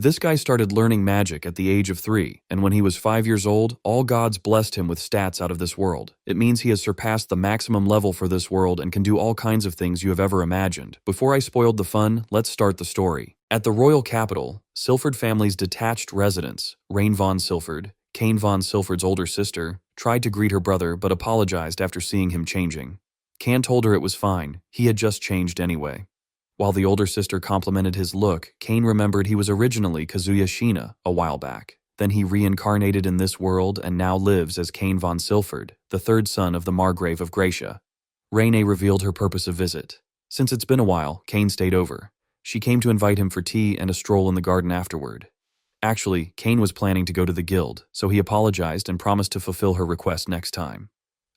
This guy started learning magic at the age of 3, and when he was 5 years old, all gods blessed him with stats out of this world. It means he has surpassed the maximum level for this world and can do all kinds of things you have ever imagined. Before I spoiled the fun, let's start the story. At the royal capital, Silford family's detached residence, Rain von Silford, Cain von Silford's older sister, tried to greet her brother but apologized after seeing him changing. Cain told her it was fine, he had just changed anyway. While the older sister complimented his look, Cain remembered he was originally Kazuya Shina a while back. Then he reincarnated in this world and now lives as Cain von Silford, the third son of the Margrave of Gracia. Rene revealed her purpose of visit. Since it's been a while, Cain stayed over. She came to invite him for tea and a stroll in the garden afterward. Actually, Cain was planning to go to the guild, so he apologized and promised to fulfill her request next time.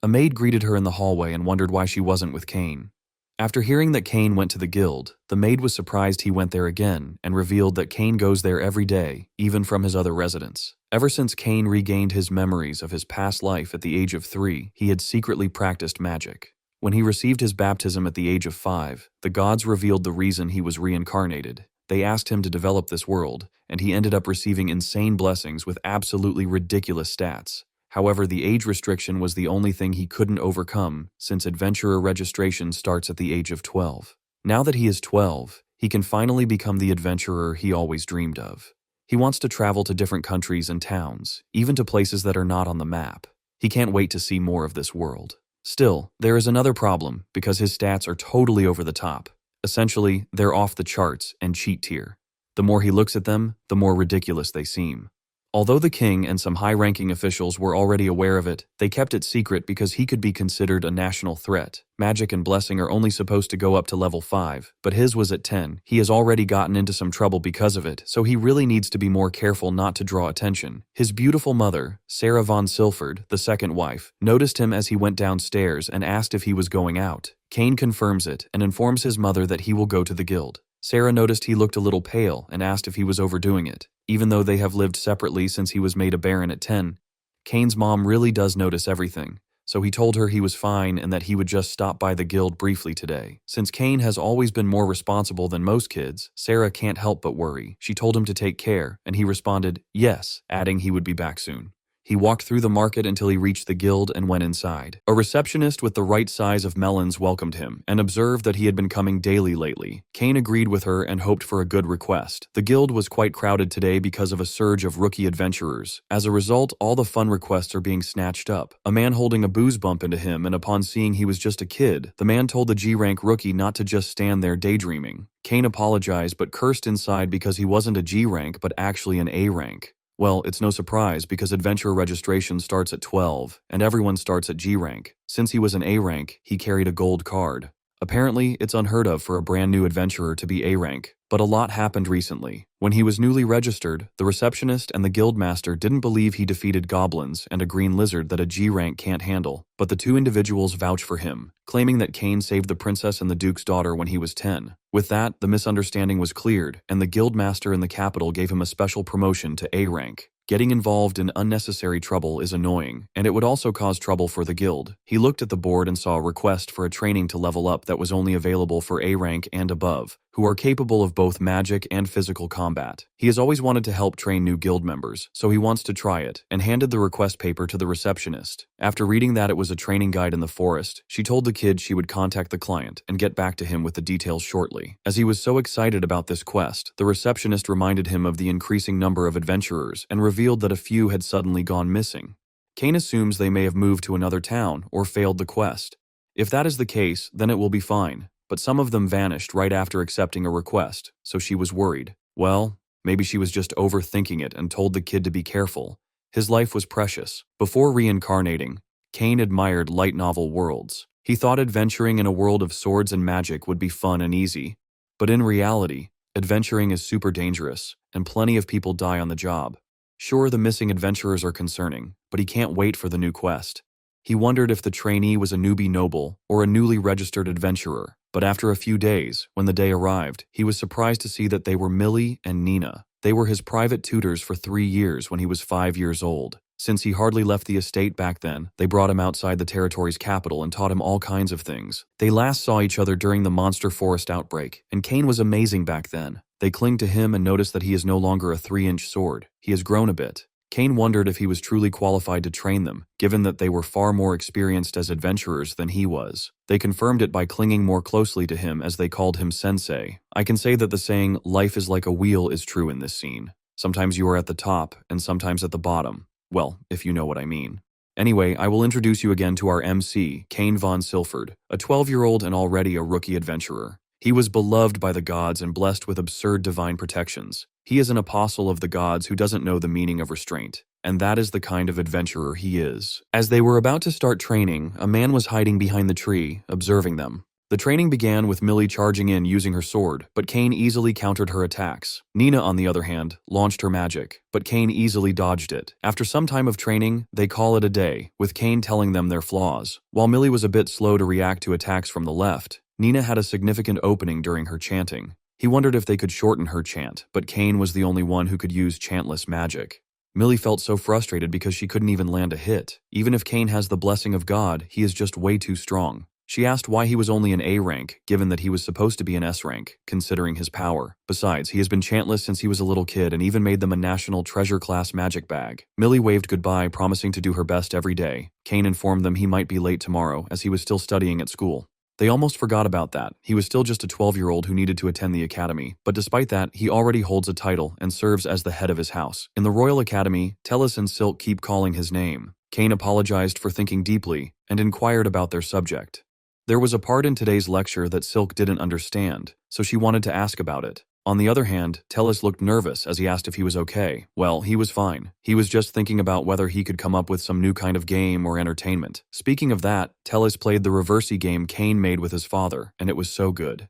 A maid greeted her in the hallway and wondered why she wasn't with Cain. After hearing that Cain went to the guild, the maid was surprised he went there again and revealed that Cain goes there every day, even from his other residence. Ever since Cain regained his memories of his past life at the age of 3, he had secretly practiced magic. When he received his baptism at the age of 5, the gods revealed the reason he was reincarnated. They asked him to develop this world, and he ended up receiving insane blessings with absolutely ridiculous stats. However, the age restriction was the only thing he couldn't overcome, since adventurer registration starts at the age of 12. Now that he is 12, he can finally become the adventurer he always dreamed of. He wants to travel to different countries and towns, even to places that are not on the map. He can't wait to see more of this world. Still, there is another problem, because his stats are totally over the top. Essentially, they're off the charts and cheat tier. The more he looks at them, the more ridiculous they seem. Although the king and some high-ranking officials were already aware of it, they kept it secret because he could be considered a national threat. Magic and blessing are only supposed to go up to level 5, but his was at 10. He has already gotten into some trouble because of it, so he really needs to be more careful not to draw attention. His beautiful mother, Sarah von Silford, the second wife, noticed him as he went downstairs and asked if he was going out. Cain confirms it and informs his mother that he will go to the guild. Sarah noticed he looked a little pale and asked if he was overdoing it. Even though they have lived separately since he was made a baron at 10, Cain's mom really does notice everything, so he told her he was fine and that he would just stop by the guild briefly today. Since Cain has always been more responsible than most kids, Sarah can't help but worry. She told him to take care, and he responded, yes, adding he would be back soon. He walked through the market until he reached the guild and went inside. A receptionist with the right size of melons welcomed him and observed that he had been coming daily lately. Cain agreed with her and hoped for a good request. The guild was quite crowded today because of a surge of rookie adventurers. As a result, all the fun requests are being snatched up. A man holding a booze bumped into him, and upon seeing he was just a kid, the man told the G-rank rookie not to just stand there daydreaming. Cain apologized but cursed inside because he wasn't a G-rank but actually an A-rank. Well, it's no surprise because adventurer registration starts at 12, and everyone starts at G rank. Since he was an A rank, he carried a gold card. Apparently, it's unheard of for a brand new adventurer to be A rank, but a lot happened recently. When he was newly registered, the receptionist and the guildmaster didn't believe he defeated goblins and a green lizard that a G rank can't handle, but the two individuals vouch for him, claiming that Cain saved the princess and the duke's daughter when he was 10. With that, the misunderstanding was cleared, and the guildmaster in the capital gave him a special promotion to A rank. Getting involved in unnecessary trouble is annoying, and it would also cause trouble for the guild. He looked at the board and saw a request for a training to level up that was only available for A rank and above, who are capable of both magic and physical combat. He has always wanted to help train new guild members, so he wants to try it, and handed the request paper to the receptionist. After reading that it was a training guide in the forest, she told the kid she would contact the client and get back to him with the details shortly. As he was so excited about this quest, the receptionist reminded him of the increasing number of adventurers and revealed that a few had suddenly gone missing. Cain assumes they may have moved to another town or failed the quest. If that is the case, then it will be fine. But some of them vanished right after accepting a request, so she was worried. Well, maybe she was just overthinking it and told the kid to be careful. His life was precious. Before reincarnating, Cain admired light novel worlds. He thought adventuring in a world of swords and magic would be fun and easy. But in reality, adventuring is super dangerous, and plenty of people die on the job. Sure, the missing adventurers are concerning, but he can't wait for the new quest. He wondered if the trainee was a newbie noble or a newly registered adventurer. But after a few days, when the day arrived, he was surprised to see that they were Millie and Nina. They were his private tutors for 3 years when he was 5 years old. Since he hardly left the estate back then, they brought him outside the territory's capital and taught him all kinds of things. They last saw each other during the monster forest outbreak, and Cain was amazing back then. They cling to him and notice that he is no longer a 3-inch sword. He has grown a bit. Cain wondered if he was truly qualified to train them, given that they were far more experienced as adventurers than he was. They confirmed it by clinging more closely to him as they called him sensei. I can say that the saying, "life is like a wheel," is true in this scene. Sometimes you are at the top, and sometimes at the bottom. Well, if you know what I mean. Anyway, I will introduce you again to our MC, Cain von Silford, a 12-year-old and already a rookie adventurer. He was beloved by the gods and blessed with absurd divine protections. He is an apostle of the gods who doesn't know the meaning of restraint, and that is the kind of adventurer he is. As they were about to start training, a man was hiding behind the tree, observing them. The training began with Millie charging in using her sword, but Cain easily countered her attacks. Nina, on the other hand, launched her magic, but Cain easily dodged it. After some time of training, they call it a day, with Cain telling them their flaws. While Millie was a bit slow to react to attacks from the left, Nina had a significant opening during her chanting. He wondered if they could shorten her chant, but Cain was the only one who could use chantless magic. Millie felt so frustrated because she couldn't even land a hit. Even if Cain has the blessing of God, he is just way too strong. She asked why he was only an A rank, given that he was supposed to be an S rank, considering his power. Besides, he has been chantless since he was a little kid and even made them a national treasure class magic bag. Millie waved goodbye, promising to do her best every day. Cain informed them he might be late tomorrow, as he was still studying at school. They almost forgot about that. He was still just a 12-year-old who needed to attend the academy, but despite that, he already holds a title and serves as the head of his house. In the Royal Academy, Tellus and Silk keep calling his name. Cain apologized for thinking deeply and inquired about their subject. There was a part in today's lecture that Silk didn't understand, so she wanted to ask about it. On the other hand, Tellus looked nervous as he asked if he was okay. Well, he was fine. He was just thinking about whether he could come up with some new kind of game or entertainment. Speaking of that, Tellus played the reversey game Cain made with his father, and it was so good.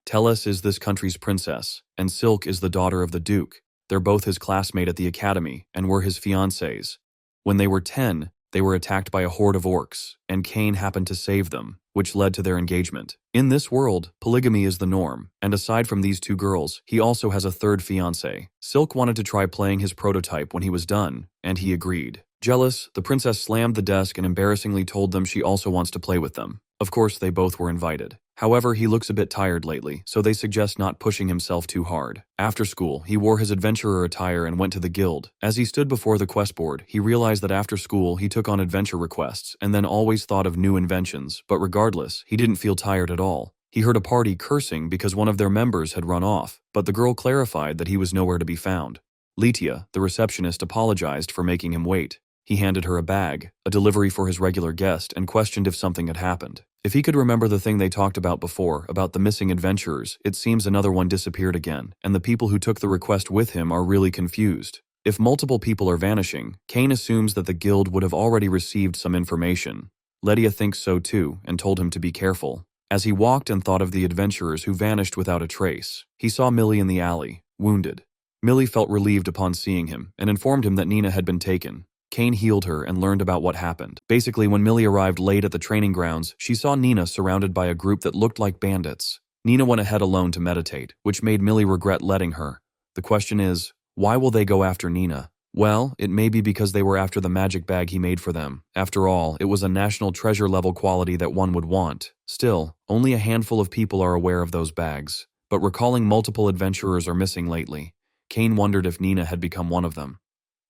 Tellus is this country's princess, and Silk is the daughter of the Duke. They're both his classmate at the academy, and were his fiancés. When they were 10, they were attacked by a horde of orcs, and Cain happened to save them, which led to their engagement. In this world, polygamy is the norm, and aside from these two girls, he also has a third fiancée. Silk wanted to try playing his prototype when he was done, and he agreed. Jealous, the princess slammed the desk and embarrassingly told them she also wants to play with them. Of course, they both were invited. However, he looks a bit tired lately, so they suggest not pushing himself too hard. After school, he wore his adventurer attire and went to the guild. As he stood before the quest board, he realized that after school he took on adventure requests and then always thought of new inventions, but regardless, he didn't feel tired at all. He heard a party cursing because one of their members had run off, but the girl clarified that he was nowhere to be found. Letia, the receptionist, apologized for making him wait. He handed her a bag, a delivery for his regular guest, and questioned if something had happened. If he could remember the thing they talked about before, about the missing adventurers, it seems another one disappeared again, and the people who took the request with him are really confused. If multiple people are vanishing, Cain assumes that the guild would have already received some information. Letia thinks so too, and told him to be careful. As he walked and thought of the adventurers who vanished without a trace, he saw Millie in the alley, wounded. Millie felt relieved upon seeing him, and informed him that Nina had been taken. Cain healed her and learned about what happened. Basically, when Millie arrived late at the training grounds, she saw Nina surrounded by a group that looked like bandits. Nina went ahead alone to meditate, which made Millie regret letting her. The question is, why will they go after Nina? Well, it may be because they were after the magic bag he made for them. After all, it was a national treasure level quality that one would want. Still, only a handful of people are aware of those bags. But recalling multiple adventurers are missing lately, Cain wondered if Nina had become one of them.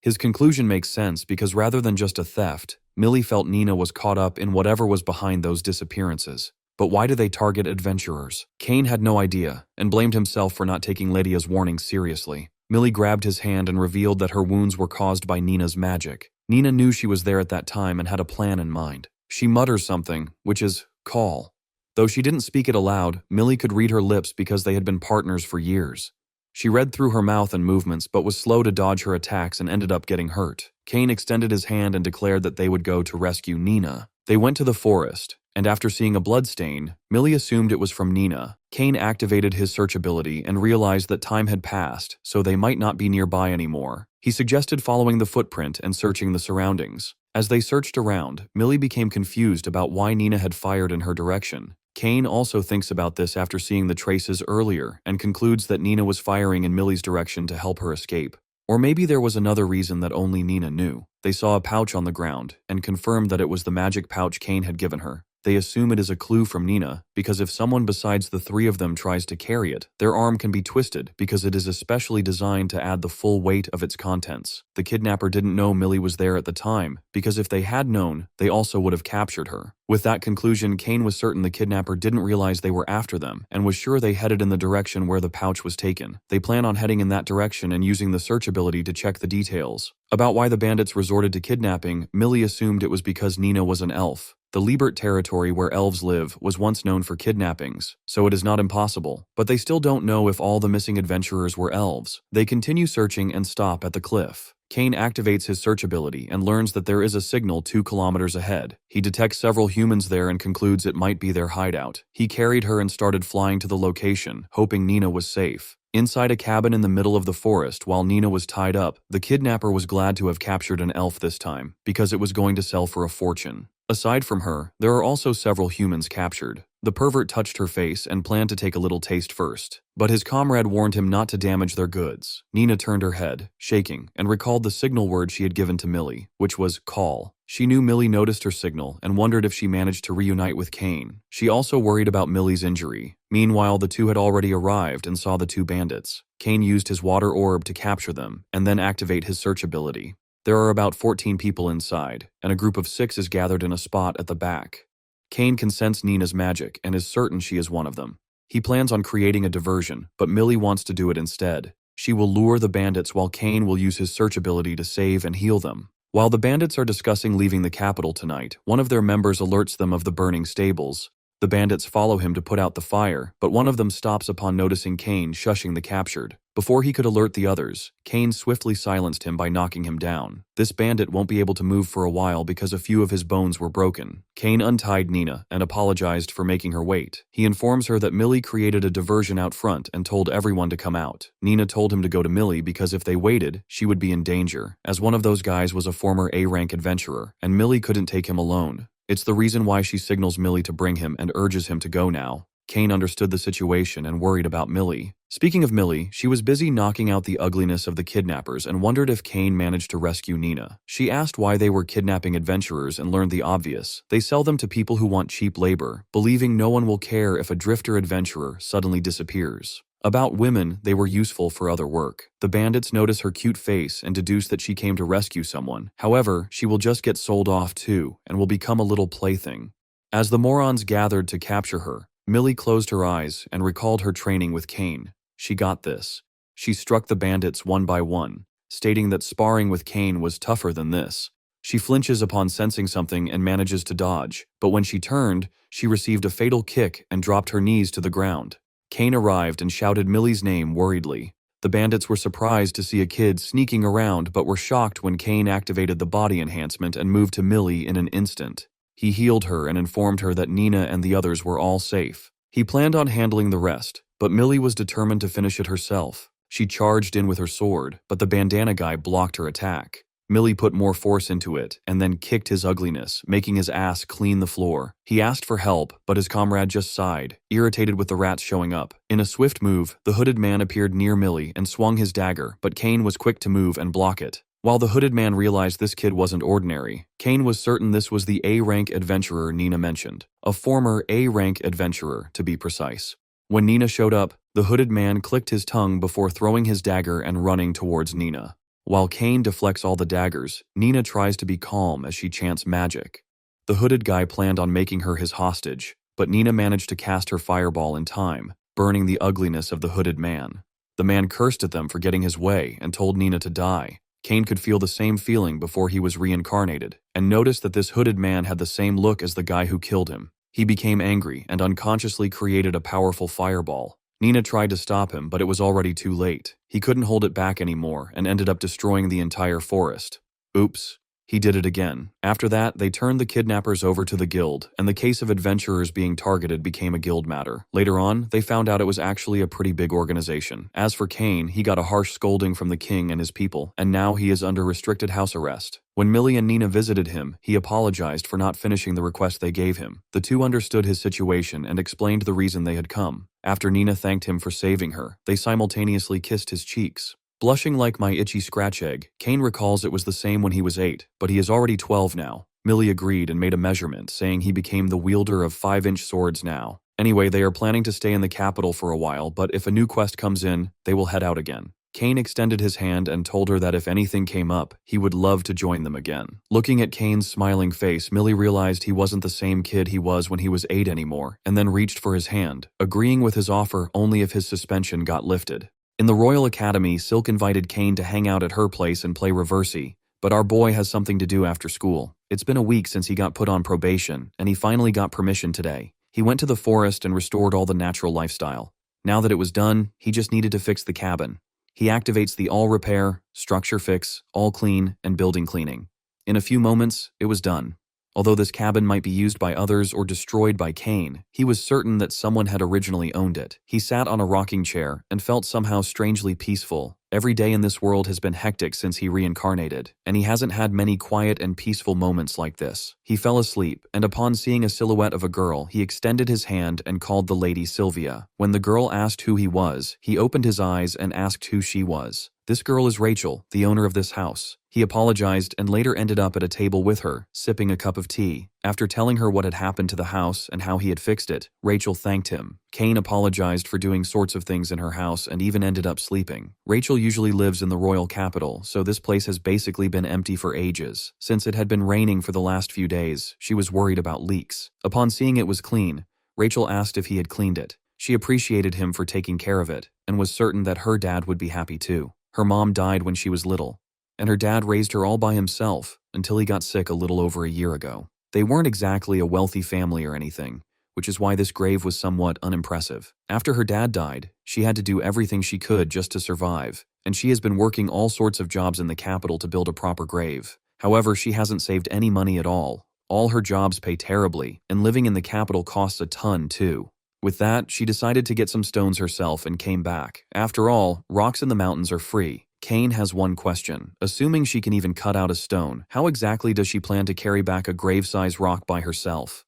His conclusion makes sense because rather than just a theft, Millie felt Nina was caught up in whatever was behind those disappearances. But why do they target adventurers? Cain had no idea, and blamed himself for not taking Lydia's warning seriously. Millie grabbed his hand and revealed that her wounds were caused by Nina's magic. Nina knew she was there at that time and had a plan in mind. She mutters something, which is, call. Though she didn't speak it aloud, Millie could read her lips because they had been partners for years. She read through her mouth and movements, but was slow to dodge her attacks and ended up getting hurt. Cain extended his hand and declared that they would go to rescue Nina. They went to the forest, and after seeing a bloodstain, Millie assumed it was from Nina. Cain activated his search ability and realized that time had passed, so they might not be nearby anymore. He suggested following the footprint and searching the surroundings. As they searched around, Millie became confused about why Nina had fired in her direction. Cain also thinks about this after seeing the traces earlier and concludes that Nina was firing in Millie's direction to help her escape. Or maybe there was another reason that only Nina knew. They saw a pouch on the ground and confirmed that it was the magic pouch Cain had given her. They assume it is a clue from Nina, because if someone besides the three of them tries to carry it, their arm can be twisted because it is especially designed to add the full weight of its contents. The kidnapper didn't know Millie was there at the time, because if they had known, they also would have captured her. With that conclusion, Cain was certain the kidnapper didn't realize they were after them, and was sure they headed in the direction where the pouch was taken. They plan on heading in that direction and using the search ability to check the details. About why the bandits resorted to kidnapping, Millie assumed it was because Nina was an elf. The Liebert territory where elves live was once known for kidnappings, so it is not impossible. But they still don't know if all the missing adventurers were elves. They continue searching and stop at the cliff. Cain activates his search ability and learns that there is a signal 2 kilometers ahead. He detects several humans there and concludes it might be their hideout. He carried her and started flying to the location, hoping Nina was safe. Inside a cabin in the middle of the forest while Nina was tied up, the kidnapper was glad to have captured an elf this time, because it was going to sell for a fortune. Aside from her, there are also several humans captured. The pervert touched her face and planned to take a little taste first, but his comrade warned him not to damage their goods. Nina turned her head, shaking, and recalled the signal word she had given to Millie, which was call. She knew Millie noticed her signal and wondered if she managed to reunite with Cain. She also worried about Millie's injury. Meanwhile, the two had already arrived and saw the 2 bandits. Cain used his water orb to capture them, and then activate his search ability. There are about 14 people inside, and a group of 6 is gathered in a spot at the back. Cain can sense Nina's magic and is certain she is one of them. He plans on creating a diversion, but Millie wants to do it instead. She will lure the bandits while Cain will use his search ability to save and heal them. While the bandits are discussing leaving the capital tonight, one of their members alerts them of the burning stables. The bandits follow him to put out the fire, but one of them stops upon noticing Cain shushing the captured. Before he could alert the others, Cain swiftly silenced him by knocking him down. This bandit won't be able to move for a while because a few of his bones were broken. Cain untied Nina and apologized for making her wait. He informs her that Millie created a diversion out front and told everyone to come out. Nina told him to go to Millie because if they waited, she would be in danger, as one of those guys was a former A-rank adventurer, and Millie couldn't take him alone. It's the reason why she signals Millie to bring him and urges him to go now. Cain understood the situation and worried about Millie. Speaking of Millie, she was busy knocking out the ugliness of the kidnappers and wondered if Cain managed to rescue Nina. She asked why they were kidnapping adventurers and learned the obvious. They sell them to people who want cheap labor, believing no one will care if a drifter adventurer suddenly disappears. About women, they were useful for other work. The bandits notice her cute face and deduce that she came to rescue someone. However, she will just get sold off too and will become a little plaything. As the morons gathered to capture her, Millie closed her eyes and recalled her training with Cain. She got this. She struck the bandits one by one, stating that sparring with Cain was tougher than this. She flinches upon sensing something and manages to dodge, but when she turned, she received a fatal kick and dropped her knees to the ground. Cain arrived and shouted Millie's name worriedly. The bandits were surprised to see a kid sneaking around but were shocked when Cain activated the body enhancement and moved to Millie in an instant. He healed her and informed her that Nina and the others were all safe. He planned on handling the rest, but Millie was determined to finish it herself. She charged in with her sword, but the bandana guy blocked her attack. Millie put more force into it and then kicked his ugliness, making his ass clean the floor. He asked for help, but his comrade just sighed, irritated with the rats showing up. In a swift move, the hooded man appeared near Millie and swung his dagger, but Cain was quick to move and block it. While the hooded man realized this kid wasn't ordinary, Cain was certain this was the A-rank adventurer Nina mentioned. A former A-rank adventurer, to be precise. When Nina showed up, the hooded man clicked his tongue before throwing his dagger and running towards Nina. While Cain deflects all the daggers, Nina tries to be calm as she chants magic. The hooded guy planned on making her his hostage, but Nina managed to cast her fireball in time, burning the ugliness of the hooded man. The man cursed at them for getting his way and told Nina to die. Cain could feel the same feeling before he was reincarnated, and noticed that this hooded man had the same look as the guy who killed him. He became angry and unconsciously created a powerful fireball. Nina tried to stop him, but it was already too late. He couldn't hold it back anymore and ended up destroying the entire forest. Oops. He did it again. After that, they turned the kidnappers over to the guild, and the case of adventurers being targeted became a guild matter. Later on, they found out it was actually a pretty big organization. As for Cain, he got a harsh scolding from the king and his people, and now he is under restricted house arrest. When Millie and Nina visited him, he apologized for not finishing the request they gave him. The two understood his situation and explained the reason they had come. After Nina thanked him for saving her, they simultaneously kissed his cheeks. Blushing like my itchy scratch egg, Cain recalls it was the same when he was 8, but he is already 12 now. Millie agreed and made a measurement, saying he became the wielder of 5-inch swords now. Anyway, they are planning to stay in the capital for a while, but if a new quest comes in, they will head out again. Cain extended his hand and told her that if anything came up, he would love to join them again. Looking at Cain's smiling face, Millie realized he wasn't the same kid he was when he was 8 anymore, and then reached for his hand, agreeing with his offer only if his suspension got lifted. In the Royal Academy, Silk invited Cain to hang out at her place and play Reversey, but our boy has something to do after school. It's been a week since he got put on probation, and he finally got permission today. He went to the forest and restored all the natural lifestyle. Now that it was done, he just needed to fix the cabin. He activates the all repair, structure fix, all clean, and building cleaning. In a few moments, it was done. Although this cabin might be used by others or destroyed by Cain, he was certain that someone had originally owned it. He sat on a rocking chair and felt somehow strangely peaceful. Every day in this world has been hectic since he reincarnated, and he hasn't had many quiet and peaceful moments like this. He fell asleep, and upon seeing a silhouette of a girl, he extended his hand and called the lady Sylvia. When the girl asked who he was, he opened his eyes and asked who she was. This girl is Rachel, the owner of this house. He apologized and later ended up at a table with her, sipping a cup of tea. After telling her what had happened to the house and how he had fixed it, Rachel thanked him. Cain apologized for doing sorts of things in her house and even ended up sleeping. Rachel usually lives in the royal capital, so this place has basically been empty for ages. Since it had been raining for the last few days, she was worried about leaks. Upon seeing it was clean, Rachel asked if he had cleaned it. She appreciated him for taking care of it and was certain that her dad would be happy too. Her mom died when she was little, and her dad raised her all by himself until he got sick a little over a year ago. They weren't exactly a wealthy family or anything, which is why this grave was somewhat unimpressive. After her dad died, she had to do everything she could just to survive, and she has been working all sorts of jobs in the capital to build a proper grave. However, she hasn't saved any money at all. All her jobs pay terribly, and living in the capital costs a ton too. With that, she decided to get some stones herself and came back. After all, rocks in the mountains are free. Cain has one question. Assuming she can even cut out a stone, how exactly does she plan to carry back a grave-size rock by herself?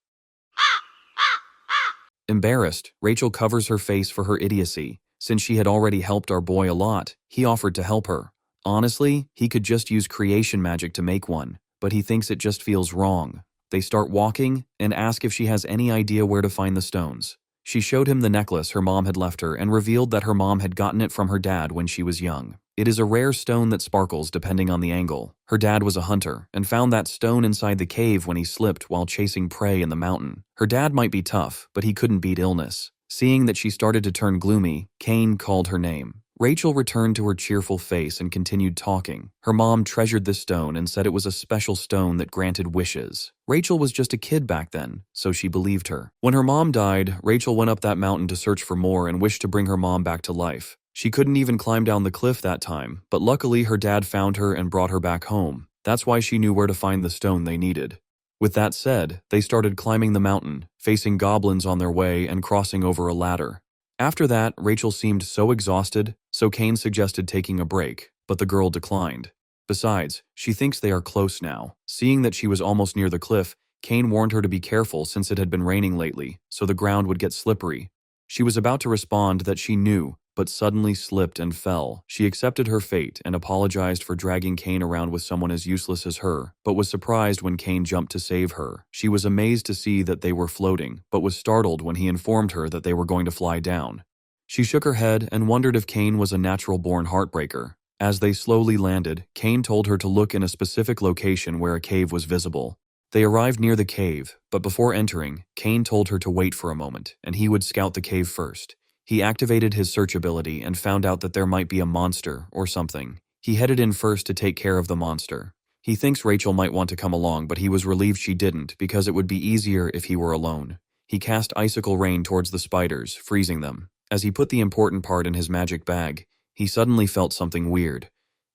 Embarrassed, Rachel covers her face for her idiocy. Since she had already helped our boy a lot, he offered to help her. Honestly, he could just use creation magic to make one, but he thinks it just feels wrong. They start walking and ask if she has any idea where to find the stones. She showed him the necklace her mom had left her and revealed that her mom had gotten it from her dad when she was young. It is a rare stone that sparkles depending on the angle. Her dad was a hunter and found that stone inside the cave when he slipped while chasing prey in the mountain. Her dad might be tough, but he couldn't beat illness. Seeing that she started to turn gloomy, Cain called her name. Rachel returned to her cheerful face and continued talking. Her mom treasured this stone and said it was a special stone that granted wishes. Rachel was just a kid back then, so she believed her. When her mom died, Rachel went up that mountain to search for more and wished to bring her mom back to life. She couldn't even climb down the cliff that time, but luckily her dad found her and brought her back home. That's why she knew where to find the stone they needed. With that said, they started climbing the mountain, facing goblins on their way and crossing over a ladder. After that, Rachel seemed so exhausted, so Cain suggested taking a break, but the girl declined. Besides, she thinks they are close now. Seeing that she was almost near the cliff, Cain warned her to be careful since it had been raining lately, so the ground would get slippery. She was about to respond that she knew, but suddenly slipped and fell. She accepted her fate and apologized for dragging Cain around with someone as useless as her, but was surprised when Cain jumped to save her. She was amazed to see that they were floating, but was startled when he informed her that they were going to fly down. She shook her head and wondered if Cain was a natural-born heartbreaker. As they slowly landed, Cain told her to look in a specific location where a cave was visible. They arrived near the cave, but before entering, Cain told her to wait for a moment, and he would scout the cave first. He activated his search ability and found out that there might be a monster or something. He headed in first to take care of the monster. He thinks Rachel might want to come along, but he was relieved she didn't because it would be easier if he were alone. He cast icicle rain towards the spiders, freezing them. As he put the important part in his magic bag, he suddenly felt something weird.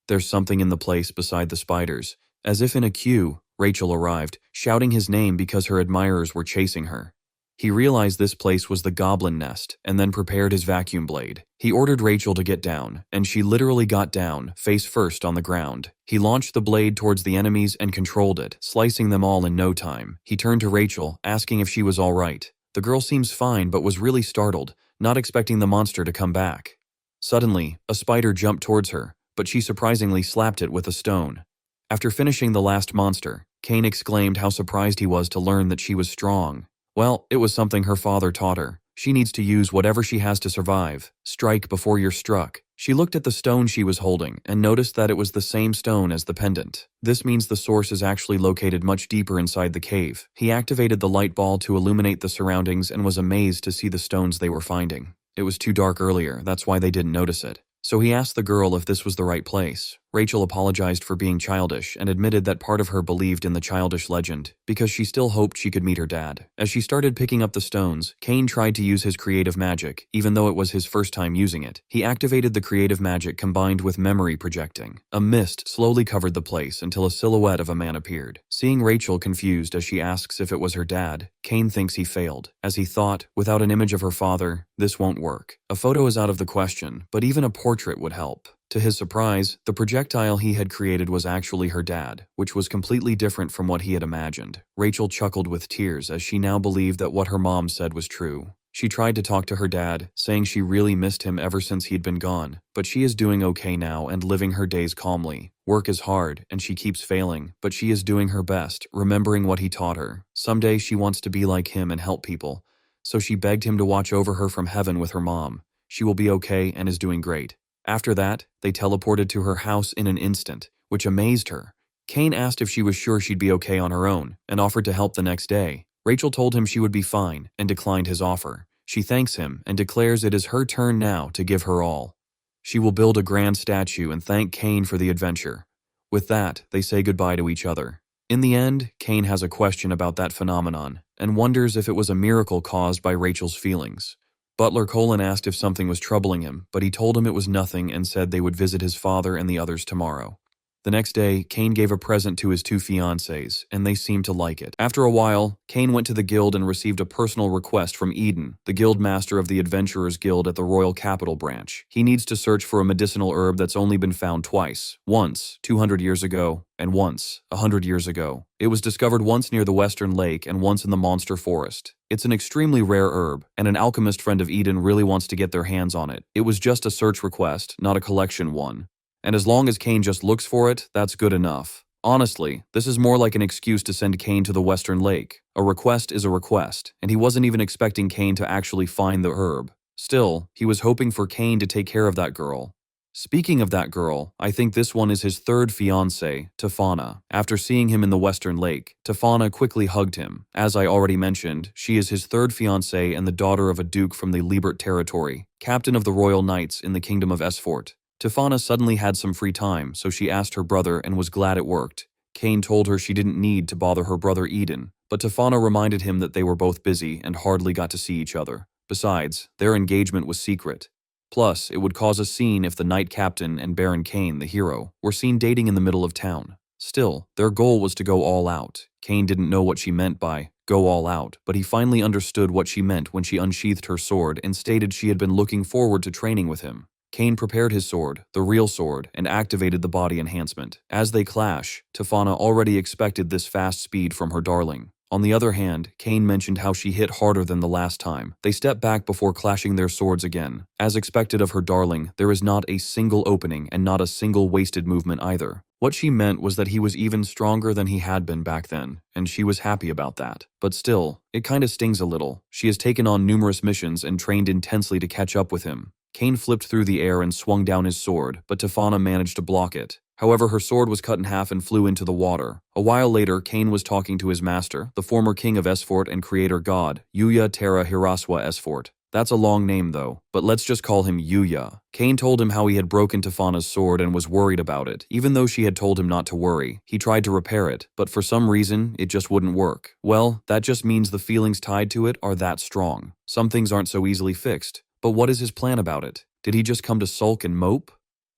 There's something in the place beside the spiders. As if in a queue, Rachel arrived, shouting his name because her admirers were chasing her. He realized this place was the goblin nest and then prepared his vacuum blade. He ordered Rachel to get down, and she literally got down, face first on the ground. He launched the blade towards the enemies and controlled it, slicing them all in no time. He turned to Rachel, asking if she was all right. The girl seems fine but was really startled, not expecting the monster to come back. Suddenly, a spider jumped towards her, but she surprisingly slapped it with a stone. After finishing the last monster, Cain exclaimed how surprised he was to learn that she was strong. Well, it was something her father taught her. She needs to use whatever she has to survive. Strike before you're struck. She looked at the stone she was holding and noticed that it was the same stone as the pendant. This means the source is actually located much deeper inside the cave. He activated the light ball to illuminate the surroundings and was amazed to see the stones they were finding. It was too dark earlier, that's why they didn't notice it. So he asked the girl if this was the right place. Rachel apologized for being childish and admitted that part of her believed in the childish legend because she still hoped she could meet her dad. As she started picking up the stones, Cain tried to use his creative magic, even though it was his first time using it. He activated the creative magic combined with memory projecting. A mist slowly covered the place until a silhouette of a man appeared. Seeing Rachel confused as she asks if it was her dad, Cain thinks he failed. As he thought, without an image of her father, this won't work. A photo is out of the question, but even a portrait would help. To his surprise, the projectile he had created was actually her dad, which was completely different from what he had imagined. Rachel chuckled with tears as she now believed that what her mom said was true. She tried to talk to her dad, saying she really missed him ever since he'd been gone, but she is doing okay now and living her days calmly. Work is hard, and she keeps failing, but she is doing her best, remembering what he taught her. Someday she wants to be like him and help people, so she begged him to watch over her from heaven with her mom. She will be okay and is doing great. After that, they teleported to her house in an instant, which amazed her. Cain asked if she was sure she'd be okay on her own, and offered to help the next day. Rachel told him she would be fine, and declined his offer. She thanks him and declares it is her turn now to give her all. She will build a grand statue and thank Cain for the adventure. With that, they say goodbye to each other. In the end, Cain has a question about that phenomenon, and wonders if it was a miracle caused by Rachel's feelings. Butler Colin asked if something was troubling him, but he told him it was nothing and said they would visit his father and the others tomorrow. The next day, Cain gave a present to his two fiancées, and they seemed to like it. After a while, Cain went to the guild and received a personal request from Eden, the guild master of the Adventurers Guild at the Royal Capital Branch. He needs to search for a medicinal herb that's only been found twice. Once, 200 years ago, and once, 100 years ago. It was discovered once near the Western Lake and once in the Monster Forest. It's an extremely rare herb, and an alchemist friend of Eden really wants to get their hands on it. It was just a search request, not a collection one. And as long as Cain just looks for it, that's good enough. Honestly, this is more like an excuse to send Cain to the Western Lake. A request is a request, and he wasn't even expecting Cain to actually find the herb. Still, he was hoping for Cain to take care of that girl. Speaking of that girl, I think this one is his third fiancée, Tifana. After seeing him in the Western Lake, Tifana quickly hugged him. As I already mentioned, she is his third fiancée and the daughter of a duke from the Liebert territory, captain of the Royal Knights in the Kingdom of Esfort. Tifana suddenly had some free time, so she asked her brother and was glad it worked. Cain told her she didn't need to bother her brother Eden, but Tifana reminded him that they were both busy and hardly got to see each other. Besides, their engagement was secret. Plus, it would cause a scene if the Knight Captain and Baron Cain, the hero, were seen dating in the middle of town. Still, their goal was to go all out. Cain didn't know what she meant by go all out, but he finally understood what she meant when she unsheathed her sword and stated she had been looking forward to training with him. Cain prepared his sword, the real sword, and activated the body enhancement. As they clash, Tifana already expected this fast speed from her darling. On the other hand, Cain mentioned how she hit harder than the last time. They stepped back before clashing their swords again. As expected of her darling, there is not a single opening and not a single wasted movement either. What she meant was that he was even stronger than he had been back then, and she was happy about that. But still, it kinda stings a little. She has taken on numerous missions and trained intensely to catch up with him. Cain flipped through the air and swung down his sword, but Tifana managed to block it. However, her sword was cut in half and flew into the water. A while later, Cain was talking to his master, the former king of Esfort and creator god, Yuya Terra Hiraswa Esfort. That's a long name though, but let's just call him Yuya. Cain told him how he had broken Tifana's sword and was worried about it. Even though she had told him not to worry, he tried to repair it, but for some reason, it just wouldn't work. Well, that just means the feelings tied to it are that strong. Some things aren't so easily fixed. But what is his plan about it? Did he just come to sulk and mope?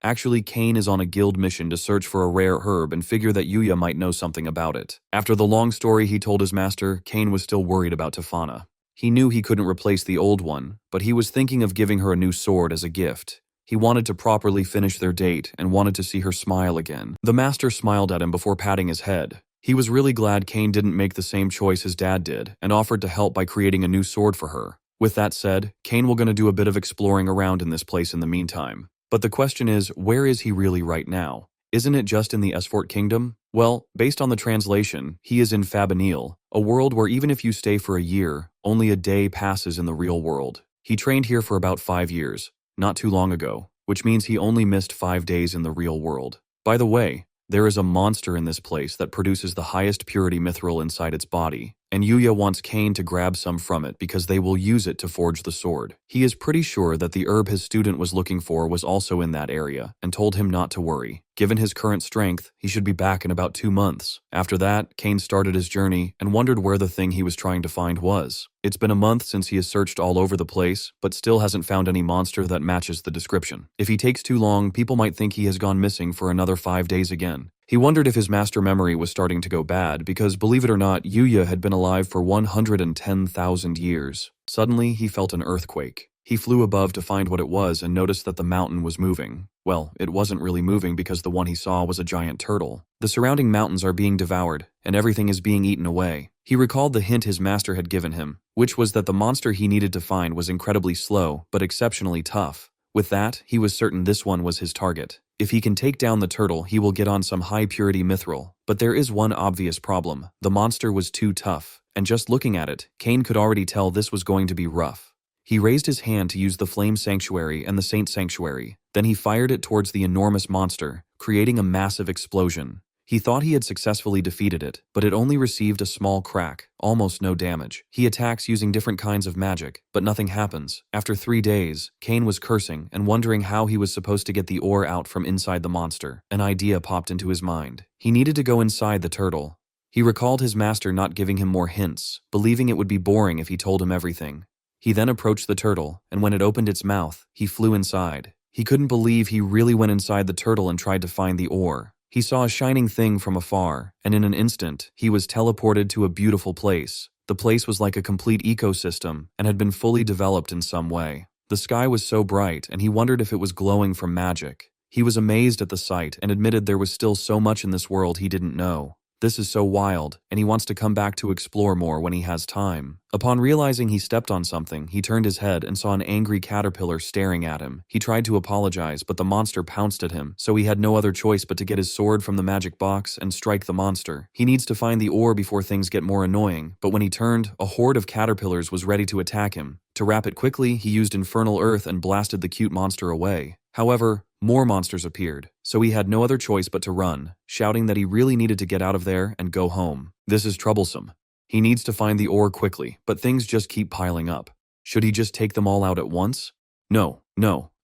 Actually, Cain is on a guild mission to search for a rare herb and figure that Yuya might know something about it. After the long story he told his master, Cain was still worried about Tifana. He knew he couldn't replace the old one, but he was thinking of giving her a new sword as a gift. He wanted to properly finish their date and wanted to see her smile again. The master smiled at him before patting his head. He was really glad Cain didn't make the same choice his dad did and offered to help by creating a new sword for her. With that said, Cain will gonna do a bit of exploring around in this place in the meantime. But the question is, where is he really right now? Isn't it just in the Esfort Kingdom? Well, based on the translation, he is in Fabanil, a world where even if you stay for a year, only a day passes in the real world. He trained here for about 5 years, not too long ago, which means he only missed 5 days in the real world. By the way, there is a monster in this place that produces the highest purity mithril inside its body, and Yuya wants Cain to grab some from it because they will use it to forge the sword. He is pretty sure that the herb his student was looking for was also in that area, and told him not to worry. Given his current strength, he should be back in about 2 months. After that, Cain started his journey and wondered where the thing he was trying to find was. It's been a month since he has searched all over the place, but still hasn't found any monster that matches the description. If he takes too long, people might think he has gone missing for another 5 days again. He wondered if his master memory was starting to go bad because, believe it or not, Yuya had been alive for 110,000 years. Suddenly, he felt an earthquake. He flew above to find what it was and noticed that the mountain was moving. Well, it wasn't really moving because the one he saw was a giant turtle. The surrounding mountains are being devoured, and everything is being eaten away. He recalled the hint his master had given him, which was that the monster he needed to find was incredibly slow, but exceptionally tough. With that, he was certain this one was his target. If he can take down the turtle, he will get on some high-purity mithril. But there is one obvious problem. The monster was too tough, and just looking at it, Cain could already tell this was going to be rough. He raised his hand to use the Flame Sanctuary and the Saint Sanctuary. Then he fired it towards the enormous monster, creating a massive explosion. He thought he had successfully defeated it, but it only received a small crack, almost no damage. He attacks using different kinds of magic, but nothing happens. After 3 days, Cain was cursing and wondering how he was supposed to get the ore out from inside the monster. An idea popped into his mind. He needed to go inside the turtle. He recalled his master not giving him more hints, believing it would be boring if he told him everything. He then approached the turtle, and when it opened its mouth, he flew inside. He couldn't believe he really went inside the turtle and tried to find the ore. He saw a shining thing from afar, and in an instant, he was teleported to a beautiful place. The place was like a complete ecosystem and had been fully developed in some way. The sky was so bright, and he wondered if it was glowing from magic. He was amazed at the sight and admitted there was still so much in this world he didn't know. This is so wild, and he wants to come back to explore more when he has time. Upon realizing he stepped on something, he turned his head and saw an angry caterpillar staring at him. He tried to apologize, but the monster pounced at him, so he had no other choice but to get his sword from the magic box and strike the monster. He needs to find the ore before things get more annoying, but when he turned, a horde of caterpillars was ready to attack him. To wrap it quickly, he used infernal earth and blasted the cute monster away. However, more monsters appeared, so he had no other choice but to run, shouting that he really needed to get out of there and go home. This is troublesome. He needs to find the ore quickly, but things just keep piling up. Should he just take them all out at once? No,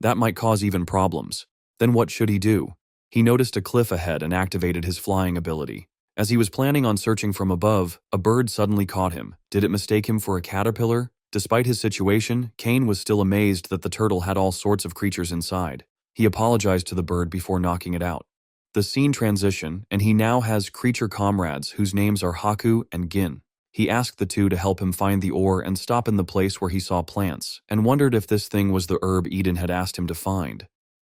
that might cause even problems. Then what should he do? He noticed a cliff ahead and activated his flying ability. As he was planning on searching from above, a bird suddenly caught him. Did it mistake him for a caterpillar? Despite his situation, Cain was still amazed that the turtle had all sorts of creatures inside. He apologized to the bird before knocking it out. The scene transitioned, and he now has creature comrades whose names are Haku and Gin. He asked the two to help him find the ore and stop in the place where he saw plants, and wondered if this thing was the herb Eden had asked him to find.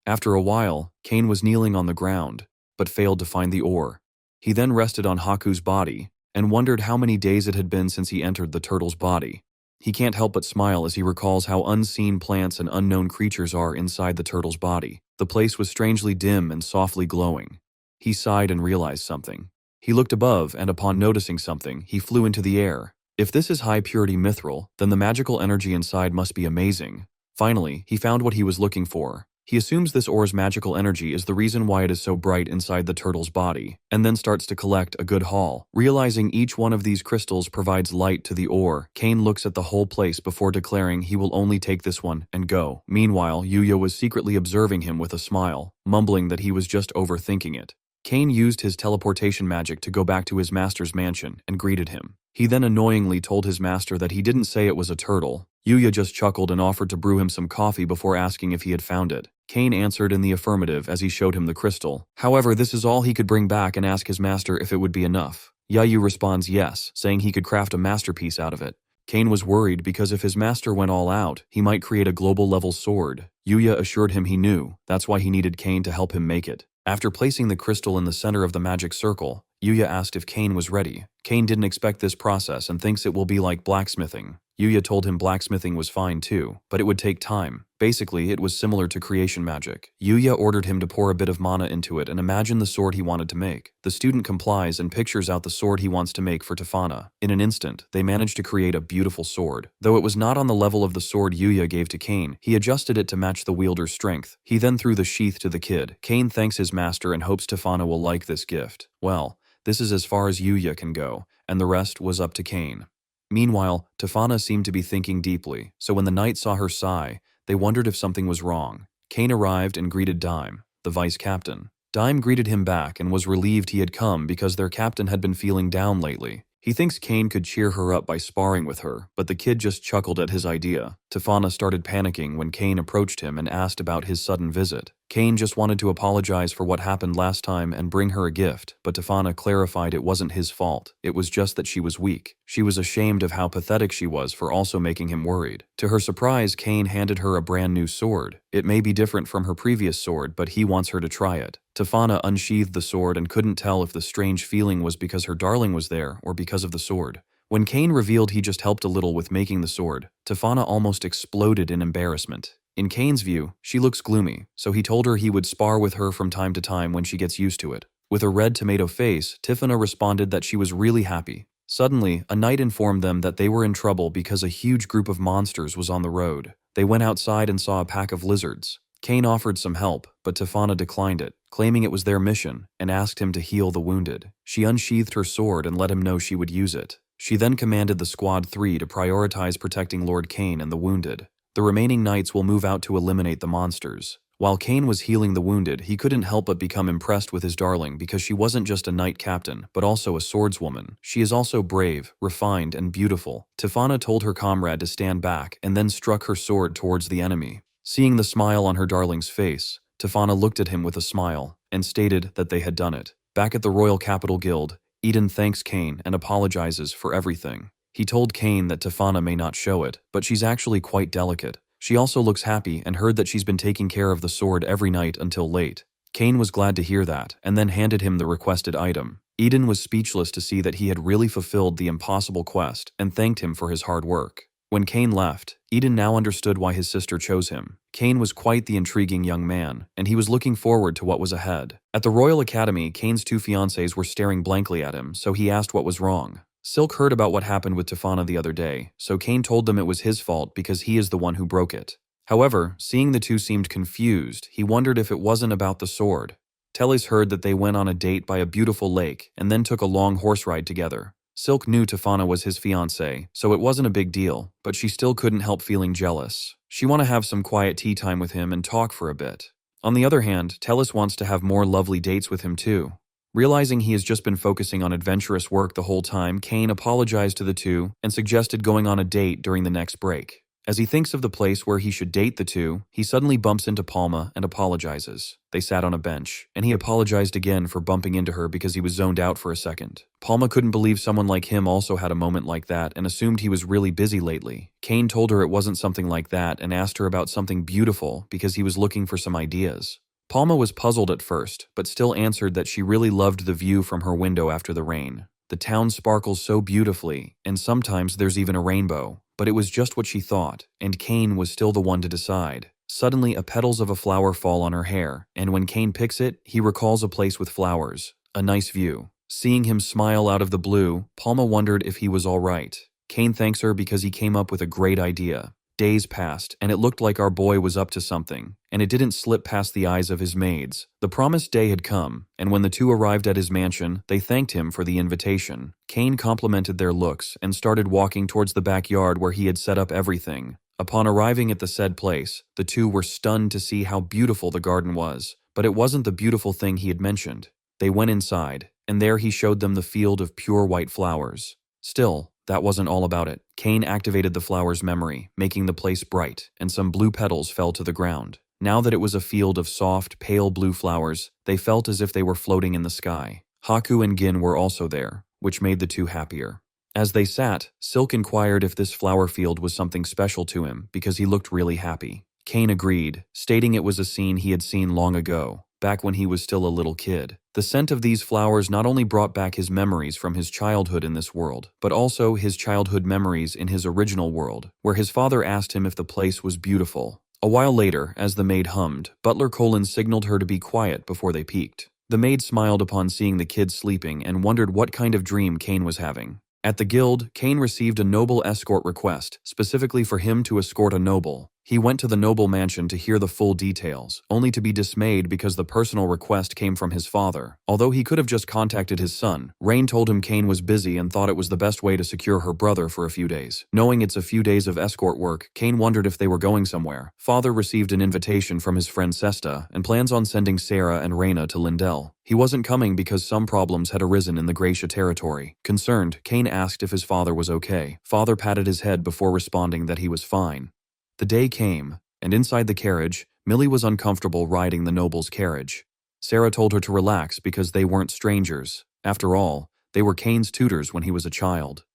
After a while, Cain was kneeling on the ground, but failed to find the ore. He then rested on Haku's body, and wondered how many days it had been since he entered the turtle's body. He can't help but smile as he recalls how unseen plants and unknown creatures are inside the turtle's body. The place was strangely dim and softly glowing. He sighed and realized something. He looked above, and upon noticing something, he flew into the air. If this is high-purity mithril, then the magical energy inside must be amazing. Finally, he found what he was looking for. He assumes this ore's magical energy is the reason why it is so bright inside the turtle's body, and then starts to collect a good haul. Realizing each one of these crystals provides light to the ore, Cain looks at the whole place before declaring he will only take this one and go. Meanwhile, Yuya was secretly observing him with a smile, mumbling that he was just overthinking it. Cain used his teleportation magic to go back to his master's mansion and greeted him. He then annoyingly told his master that he didn't say it was a turtle. Yuya just chuckled and offered to brew him some coffee before asking if he had found it. Cain answered in the affirmative as he showed him the crystal. However, this is all he could bring back and ask his master if it would be enough. Yuya responds yes, saying he could craft a masterpiece out of it. Cain was worried because if his master went all out, he might create a global-level sword. Yuya assured him he knew, that's why he needed Cain to help him make it. After placing the crystal in the center of the magic circle, Yuya asked if Cain was ready. Cain didn't expect this process and thinks it will be like blacksmithing. Yuya told him blacksmithing was fine too, but it would take time. Basically, it was similar to creation magic. Yuya ordered him to pour a bit of mana into it and imagine the sword he wanted to make. The student complies and pictures out the sword he wants to make for Tifana. In an instant, they managed to create a beautiful sword. Though it was not on the level of the sword Yuya gave to Cain, he adjusted it to match the wielder's strength. He then threw the sheath to the kid. Cain thanks his master and hopes Tifana will like this gift. Well, this is as far as Yuya can go, and the rest was up to Cain. Meanwhile, Tifana seemed to be thinking deeply, so when the knight saw her sigh, they wondered if something was wrong. Cain arrived and greeted Dime, the vice captain. Dime greeted him back and was relieved he had come because their captain had been feeling down lately. He thinks Cain could cheer her up by sparring with her, but the kid just chuckled at his idea. Tifana started panicking when Cain approached him and asked about his sudden visit. Cain just wanted to apologize for what happened last time and bring her a gift, but Tifana clarified it wasn't his fault. It was just that she was weak. She was ashamed of how pathetic she was for also making him worried. To her surprise, Cain handed her a brand new sword. It may be different from her previous sword, but he wants her to try it. Tifana unsheathed the sword and couldn't tell if the strange feeling was because her darling was there or because of the sword. When Cain revealed he just helped a little with making the sword, Tifana almost exploded in embarrassment. In Cain's view, she looks gloomy, so he told her he would spar with her from time to time when she gets used to it. With a red tomato face, Tifana responded that she was really happy. Suddenly, a knight informed them that they were in trouble because a huge group of monsters was on the road. They went outside and saw a pack of lizards. Cain offered some help, but Tifana declined it, claiming it was their mission, and asked him to heal the wounded. She unsheathed her sword and let him know she would use it. She then commanded the Squad 3 to prioritize protecting Lord Cain and the wounded. The remaining knights will move out to eliminate the monsters. While Cain was healing the wounded, he couldn't help but become impressed with his darling because she wasn't just a knight captain, but also a swordswoman. She is also brave, refined, and beautiful. Tifana told her comrade to stand back and then struck her sword towards the enemy. Seeing the smile on her darling's face, Tifana looked at him with a smile and stated that they had done it. Back at the Royal Capital Guild, Eden thanks Cain and apologizes for everything. He told Cain that Tifana may not show it, but she's actually quite delicate. She also looks happy and heard that she's been taking care of the sword every night until late. Cain was glad to hear that and then handed him the requested item. Eden was speechless to see that he had really fulfilled the impossible quest and thanked him for his hard work. When Cain left, Eden now understood why his sister chose him. Cain was quite the intriguing young man, and he was looking forward to what was ahead. At the Royal Academy, Cain's two fiancées were staring blankly at him, so he asked what was wrong. Silk heard about what happened with Tifana the other day, so Cain told them it was his fault because he is the one who broke it. However, seeing the two seemed confused, he wondered if it wasn't about the sword. Teles heard that they went on a date by a beautiful lake and then took a long horse ride together. Silk knew Tifana was his fiancée, so it wasn't a big deal, but she still couldn't help feeling jealous. She wanted to have some quiet tea time with him and talk for a bit. On the other hand, Teles wants to have more lovely dates with him too. Realizing he has just been focusing on adventurous work the whole time, Cain apologized to the two and suggested going on a date during the next break. As he thinks of the place where he should date the two, he suddenly bumps into Palma and apologizes. They sat on a bench, and he apologized again for bumping into her because he was zoned out for a second. Palma couldn't believe someone like him also had a moment like that and assumed he was really busy lately. Cain told her it wasn't something like that and asked her about something beautiful because he was looking for some ideas. Palma was puzzled at first, but still answered that she really loved the view from her window after the rain. The town sparkles so beautifully, and sometimes there's even a rainbow. But it was just what she thought, and Cain was still the one to decide. Suddenly, petals of a flower fall on her hair, and when Cain picks it, he recalls a place with flowers. A nice view. Seeing him smile out of the blue, Palma wondered if he was all right. Cain thanks her because he came up with a great idea. Days passed, and it looked like our boy was up to something, and it didn't slip past the eyes of his maids. The promised day had come, and when the two arrived at his mansion, they thanked him for the invitation. Cain complimented their looks and started walking towards the backyard where he had set up everything. Upon arriving at the said place, the two were stunned to see how beautiful the garden was, but it wasn't the beautiful thing he had mentioned. They went inside, and there he showed them the field of pure white flowers. Still, that wasn't all about it. Cain activated the flower's memory, making the place bright, and some blue petals fell to the ground. Now that it was a field of soft, pale blue flowers, they felt as if they were floating in the sky. Haku and Gin were also there, which made the two happier. As they sat, Silk inquired if this flower field was something special to him because he looked really happy. Cain agreed, stating it was a scene he had seen long ago. back when he was still a little kid. The scent of these flowers not only brought back his memories from his childhood in this world, but also his childhood memories in his original world, where his father asked him if the place was beautiful. A while later, as the maid hummed, Butler Colin signaled her to be quiet before they peeked. The maid smiled upon seeing the kids sleeping and wondered what kind of dream Cain was having. At the guild, Cain received a noble escort request, specifically for him to escort a noble. He went to the noble mansion to hear the full details, only to be dismayed because the personal request came from his father. Although he could have just contacted his son, Rain told him Cain was busy and thought it was the best way to secure her brother for a few days. Knowing it's a few days of escort work, Cain wondered if they were going somewhere. Father received an invitation from his friend Sesta and plans on sending Sarah and Reyna to Lindell. He wasn't coming because some problems had arisen in the Gracia territory. Concerned, Cain asked if his father was okay. Father patted his head before responding that he was fine. The day came, and inside the carriage, Millie was uncomfortable riding the noble's carriage. Sarah told her to relax because they weren't strangers. After all, they were Cain's tutors when he was a child.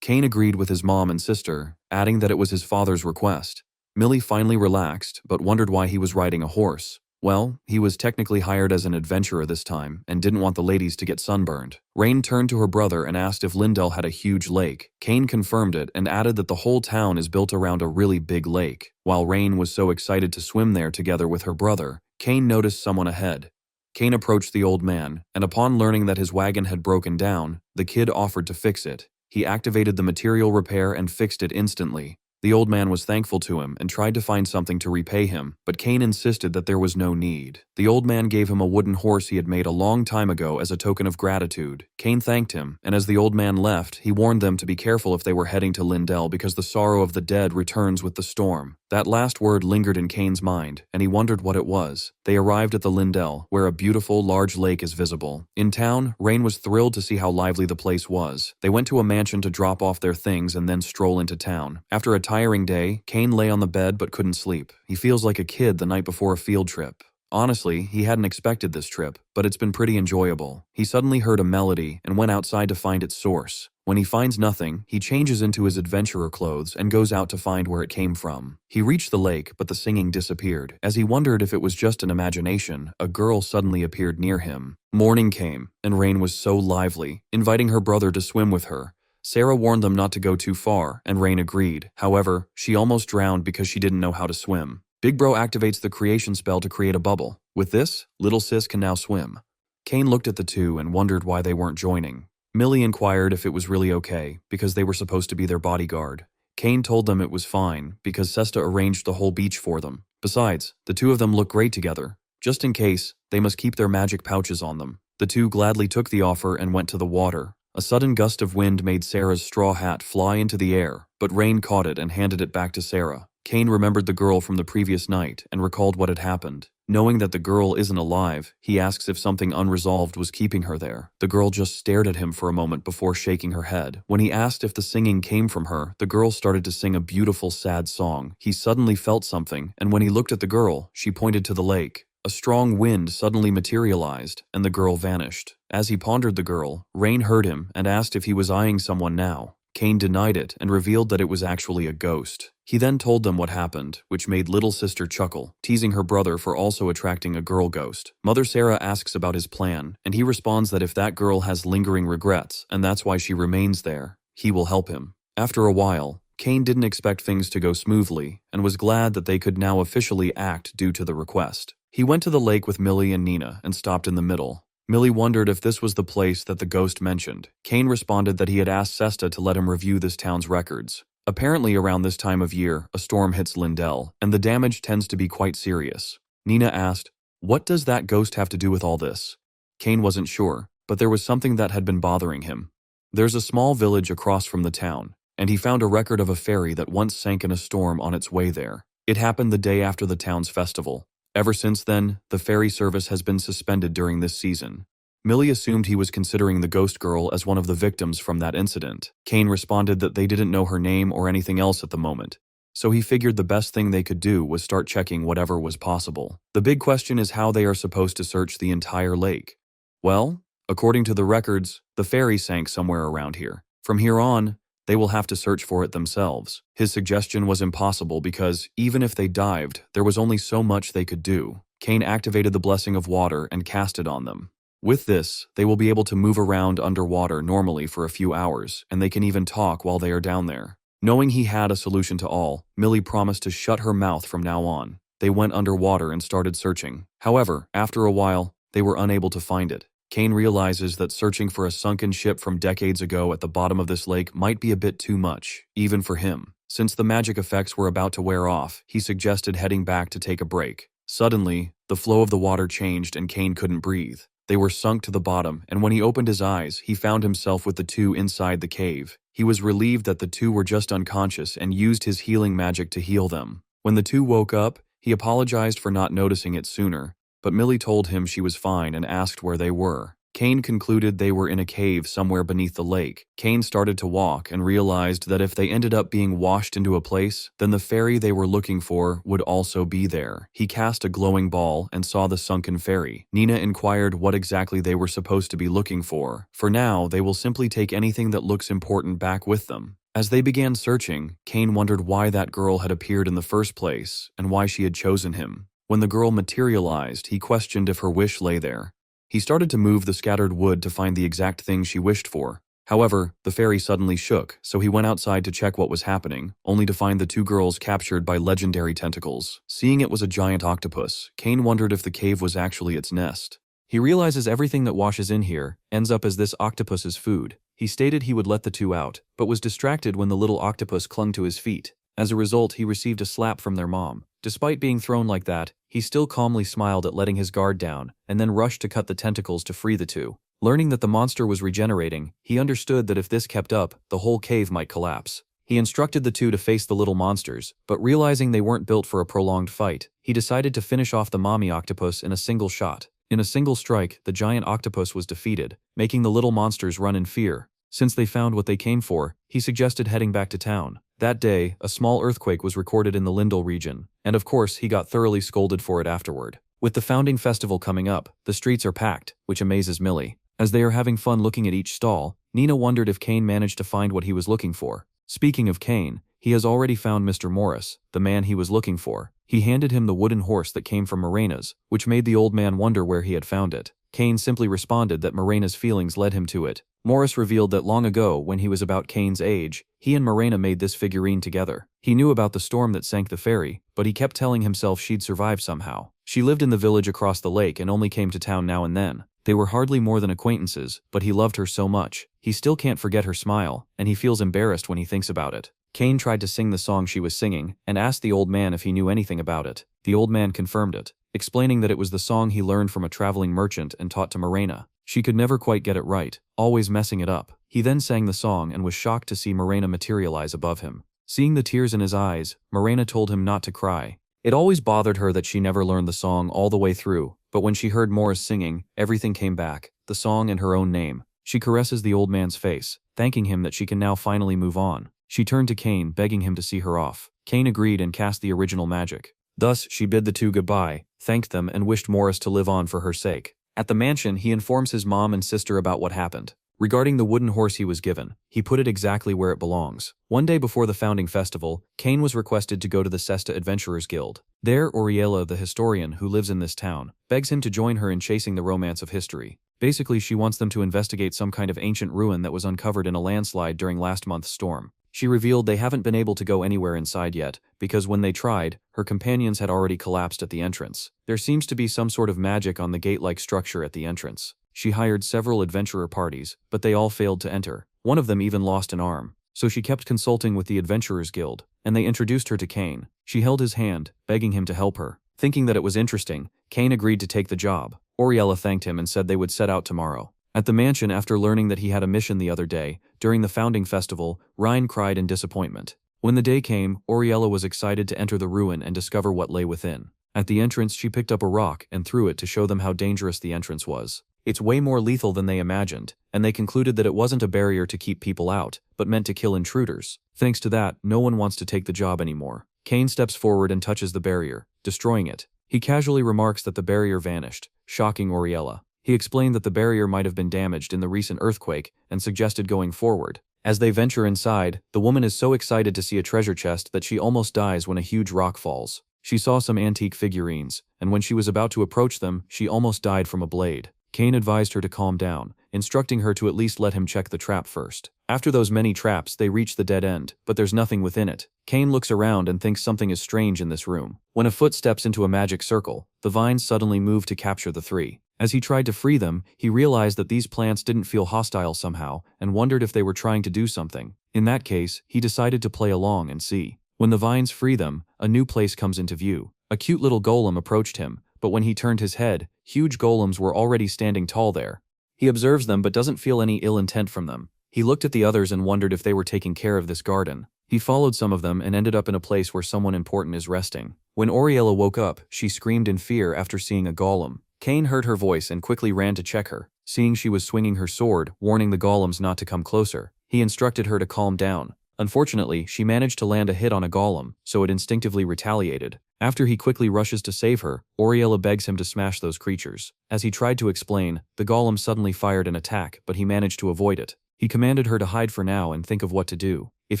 Cain agreed with his mom and sister, adding that it was his father's request. Millie finally relaxed, but wondered why he was riding a horse. Well, he was technically hired as an adventurer this time, and didn't want the ladies to get sunburned. Rain turned to her brother and asked if Lindell had a huge lake. Cain confirmed it and added that the whole town is built around a really big lake. While Rain was so excited to swim there together with her brother, Cain noticed someone ahead. Cain approached the old man, and upon learning that his wagon had broken down, the kid offered to fix it. He activated the material repair and fixed it instantly. The old man was thankful to him and tried to find something to repay him, but Cain insisted that there was no need. The old man gave him a wooden horse he had made a long time ago as a token of gratitude. Cain thanked him, and as the old man left, he warned them to be careful if they were heading to Lindell because the sorrow of the dead returns with the storm. That last word lingered in Cain's mind, and he wondered what it was. They arrived at the Lindell, where a beautiful, large lake is visible. In town, Rain was thrilled to see how lively the place was. They went to a mansion to drop off their things and then stroll into town. After a tiring day, Cain lay on the bed but couldn't sleep. He feels like a kid the night before a field trip. Honestly, he hadn't expected this trip, but it's been pretty enjoyable. He suddenly heard a melody and went outside to find its source. When he finds nothing, he changes into his adventurer clothes and goes out to find where it came from. He reached the lake, but the singing disappeared. As he wondered if it was just an imagination, a girl suddenly appeared near him. Morning came, and Rain was so lively, inviting her brother to swim with her. Sarah warned them not to go too far, and Rain agreed. However, she almost drowned because she didn't know how to swim. Big Bro activates the creation spell to create a bubble. With this, little sis can now swim. Cain looked at the two and wondered why they weren't joining. Millie inquired if it was really okay, because they were supposed to be their bodyguard. Cain told them it was fine, because Sesta arranged the whole beach for them. Besides, the two of them look great together. Just in case, they must keep their magic pouches on them. The two gladly took the offer and went to the water. A sudden gust of wind made Sarah's straw hat fly into the air, but Rain caught it and handed it back to Sarah. Cain remembered the girl from the previous night and recalled what had happened. Knowing that the girl isn't alive, he asks if something unresolved was keeping her there. The girl just stared at him for a moment before shaking her head. When he asked if the singing came from her, the girl started to sing a beautiful, sad song. He suddenly felt something, and when he looked at the girl, she pointed to the lake. A strong wind suddenly materialized, and the girl vanished. As he pondered the girl, Rain heard him and asked if he was eyeing someone now. Cain denied it and revealed that it was actually a ghost. He then told them what happened, which made little sister chuckle, teasing her brother for also attracting a girl ghost. Mother Sarah asks about his plan, and he responds that if that girl has lingering regrets, and that's why she remains there, he will help him. After a while, Cain didn't expect things to go smoothly, and was glad that they could now officially act due to the request. He went to the lake with Millie and Nina and stopped in the middle. Millie wondered if this was the place that the ghost mentioned. Cain responded that he had asked Sesta to let him review this town's records. Apparently around this time of year, a storm hits Lindell, and the damage tends to be quite serious. Nina asked, "What does that ghost have to do with all this?" Cain wasn't sure, but there was something that had been bothering him. There's a small village across from the town, and he found a record of a ferry that once sank in a storm on its way there. It happened the day after the town's festival. Ever since then, the ferry service has been suspended during this season. Millie assumed he was considering the ghost girl as one of the victims from that incident. Cain responded that they didn't know her name or anything else at the moment, so he figured the best thing they could do was start checking whatever was possible. The big question is how they are supposed to search the entire lake. Well, according to the records, the ferry sank somewhere around here. From here on, they will have to search for it themselves. His suggestion was impossible because, even if they dived, there was only so much they could do. Cain activated the blessing of water and cast it on them. With this, they will be able to move around underwater normally for a few hours, and they can even talk while they are down there. Knowing he had a solution to all, Millie promised to shut her mouth from now on. They went underwater and started searching. However, after a while, they were unable to find it. Cain realizes that searching for a sunken ship from decades ago at the bottom of this lake might be a bit too much, even for him. Since the magic effects were about to wear off, he suggested heading back to take a break. Suddenly, the flow of the water changed and Cain couldn't breathe. They were sunk to the bottom, and when he opened his eyes, he found himself with the two inside the cave. He was relieved that the two were just unconscious and used his healing magic to heal them. When the two woke up, he apologized for not noticing it sooner, but Millie told him she was fine and asked where they were. Cain concluded they were in a cave somewhere beneath the lake. Cain started to walk and realized that if they ended up being washed into a place, then the fairy they were looking for would also be there. He cast a glowing ball and saw the sunken fairy. Nina inquired what exactly they were supposed to be looking for. For now, they will simply take anything that looks important back with them. As they began searching, Cain wondered why that girl had appeared in the first place and why she had chosen him. When the girl materialized, he questioned if her wish lay there. He started to move the scattered wood to find the exact thing she wished for. However, the fairy suddenly shook, so he went outside to check what was happening, only to find the two girls captured by legendary tentacles. Seeing it was a giant octopus, Cain wondered if the cave was actually its nest. He realizes everything that washes in here ends up as this octopus's food. He stated he would let the two out, but was distracted when the little octopus clung to his feet. As a result, he received a slap from their mom. Despite being thrown like that, he still calmly smiled at letting his guard down, and then rushed to cut the tentacles to free the two. Learning that the monster was regenerating, he understood that if this kept up, the whole cave might collapse. He instructed the two to face the little monsters, but realizing they weren't built for a prolonged fight, he decided to finish off the mommy octopus in a single shot. In a single strike, the giant octopus was defeated, making the little monsters run in fear. Since they found what they came for, he suggested heading back to town. That day, a small earthquake was recorded in the Lindell region, and of course he got thoroughly scolded for it afterward. With the founding festival coming up, the streets are packed, which amazes Millie. As they are having fun looking at each stall, Nina wondered if Cain managed to find what he was looking for. Speaking of Cain, he has already found Mr. Morris, the man he was looking for. He handed him the wooden horse that came from Morena's, which made the old man wonder where he had found it. Cain simply responded that Morena's feelings led him to it. Morris revealed that long ago, when he was about Cain's age, he and Morena made this figurine together. He knew about the storm that sank the ferry, but he kept telling himself she'd survive somehow. She lived in the village across the lake and only came to town now and then. They were hardly more than acquaintances, but he loved her so much. He still can't forget her smile, and he feels embarrassed when he thinks about it. Cain tried to sing the song she was singing, and asked the old man if he knew anything about it. The old man confirmed it, explaining that it was the song he learned from a traveling merchant and taught to Morena. She could never quite get it right, always messing it up. He then sang the song and was shocked to see Morena materialize above him. Seeing the tears in his eyes, Morena told him not to cry. It always bothered her that she never learned the song all the way through, but when she heard Morris singing, everything came back, the song and her own name. She caresses the old man's face, thanking him that she can now finally move on. She turned to Cain, begging him to see her off. Cain agreed and cast the original magic. Thus, she bid the two goodbye, thanked them, and wished Morris to live on for her sake. At the mansion, he informs his mom and sister about what happened. Regarding the wooden horse he was given, he put it exactly where it belongs. One day before the founding festival, Cain was requested to go to the Cesta Adventurers Guild. There, Oriela, the historian who lives in this town, begs him to join her in chasing the romance of history. Basically, she wants them to investigate some kind of ancient ruin that was uncovered in a landslide during last month's storm. She revealed they haven't been able to go anywhere inside yet, because when they tried, her companions had already collapsed at the entrance. There seems to be some sort of magic on the gate-like structure at the entrance. She hired several adventurer parties, but they all failed to enter. One of them even lost an arm. So she kept consulting with the Adventurers Guild, and they introduced her to Cain. She held his hand, begging him to help her. Thinking that it was interesting, Cain agreed to take the job. Oriela thanked him and said they would set out tomorrow. At the mansion, after learning that he had a mission the other day, during the founding festival, Ryan cried in disappointment. When the day came, Oriela was excited to enter the ruin and discover what lay within. At the entrance, she picked up a rock and threw it to show them how dangerous the entrance was. It's way more lethal than they imagined, and they concluded that it wasn't a barrier to keep people out, but meant to kill intruders. Thanks to that, no one wants to take the job anymore. Cain steps forward and touches the barrier, destroying it. He casually remarks that the barrier vanished, shocking Oriela. He explained that the barrier might have been damaged in the recent earthquake and suggested going forward. As they venture inside, the woman is so excited to see a treasure chest that she almost dies when a huge rock falls. She saw some antique figurines, and when she was about to approach them, she almost died from a blade. Cain advised her to calm down, instructing her to at least let him check the trap first. After those many traps, they reach the dead end, but there's nothing within it. Cain looks around and thinks something is strange in this room. When a foot steps into a magic circle, the vines suddenly move to capture the three. As he tried to free them, he realized that these plants didn't feel hostile somehow, and wondered if they were trying to do something. In that case, he decided to play along and see. When the vines free them, a new place comes into view. A cute little golem approached him, but when he turned his head, huge golems were already standing tall there. He observes them but doesn't feel any ill intent from them. He looked at the others and wondered if they were taking care of this garden. He followed some of them and ended up in a place where someone important is resting. When Oriella woke up, she screamed in fear after seeing a golem. Cain heard her voice and quickly ran to check her. Seeing she was swinging her sword, warning the golems not to come closer, he instructed her to calm down. Unfortunately, she managed to land a hit on a golem, so it instinctively retaliated. After he quickly rushes to save her, Oriella begs him to smash those creatures. As he tried to explain, the golem suddenly fired an attack, but he managed to avoid it. He commanded her to hide for now and think of what to do. If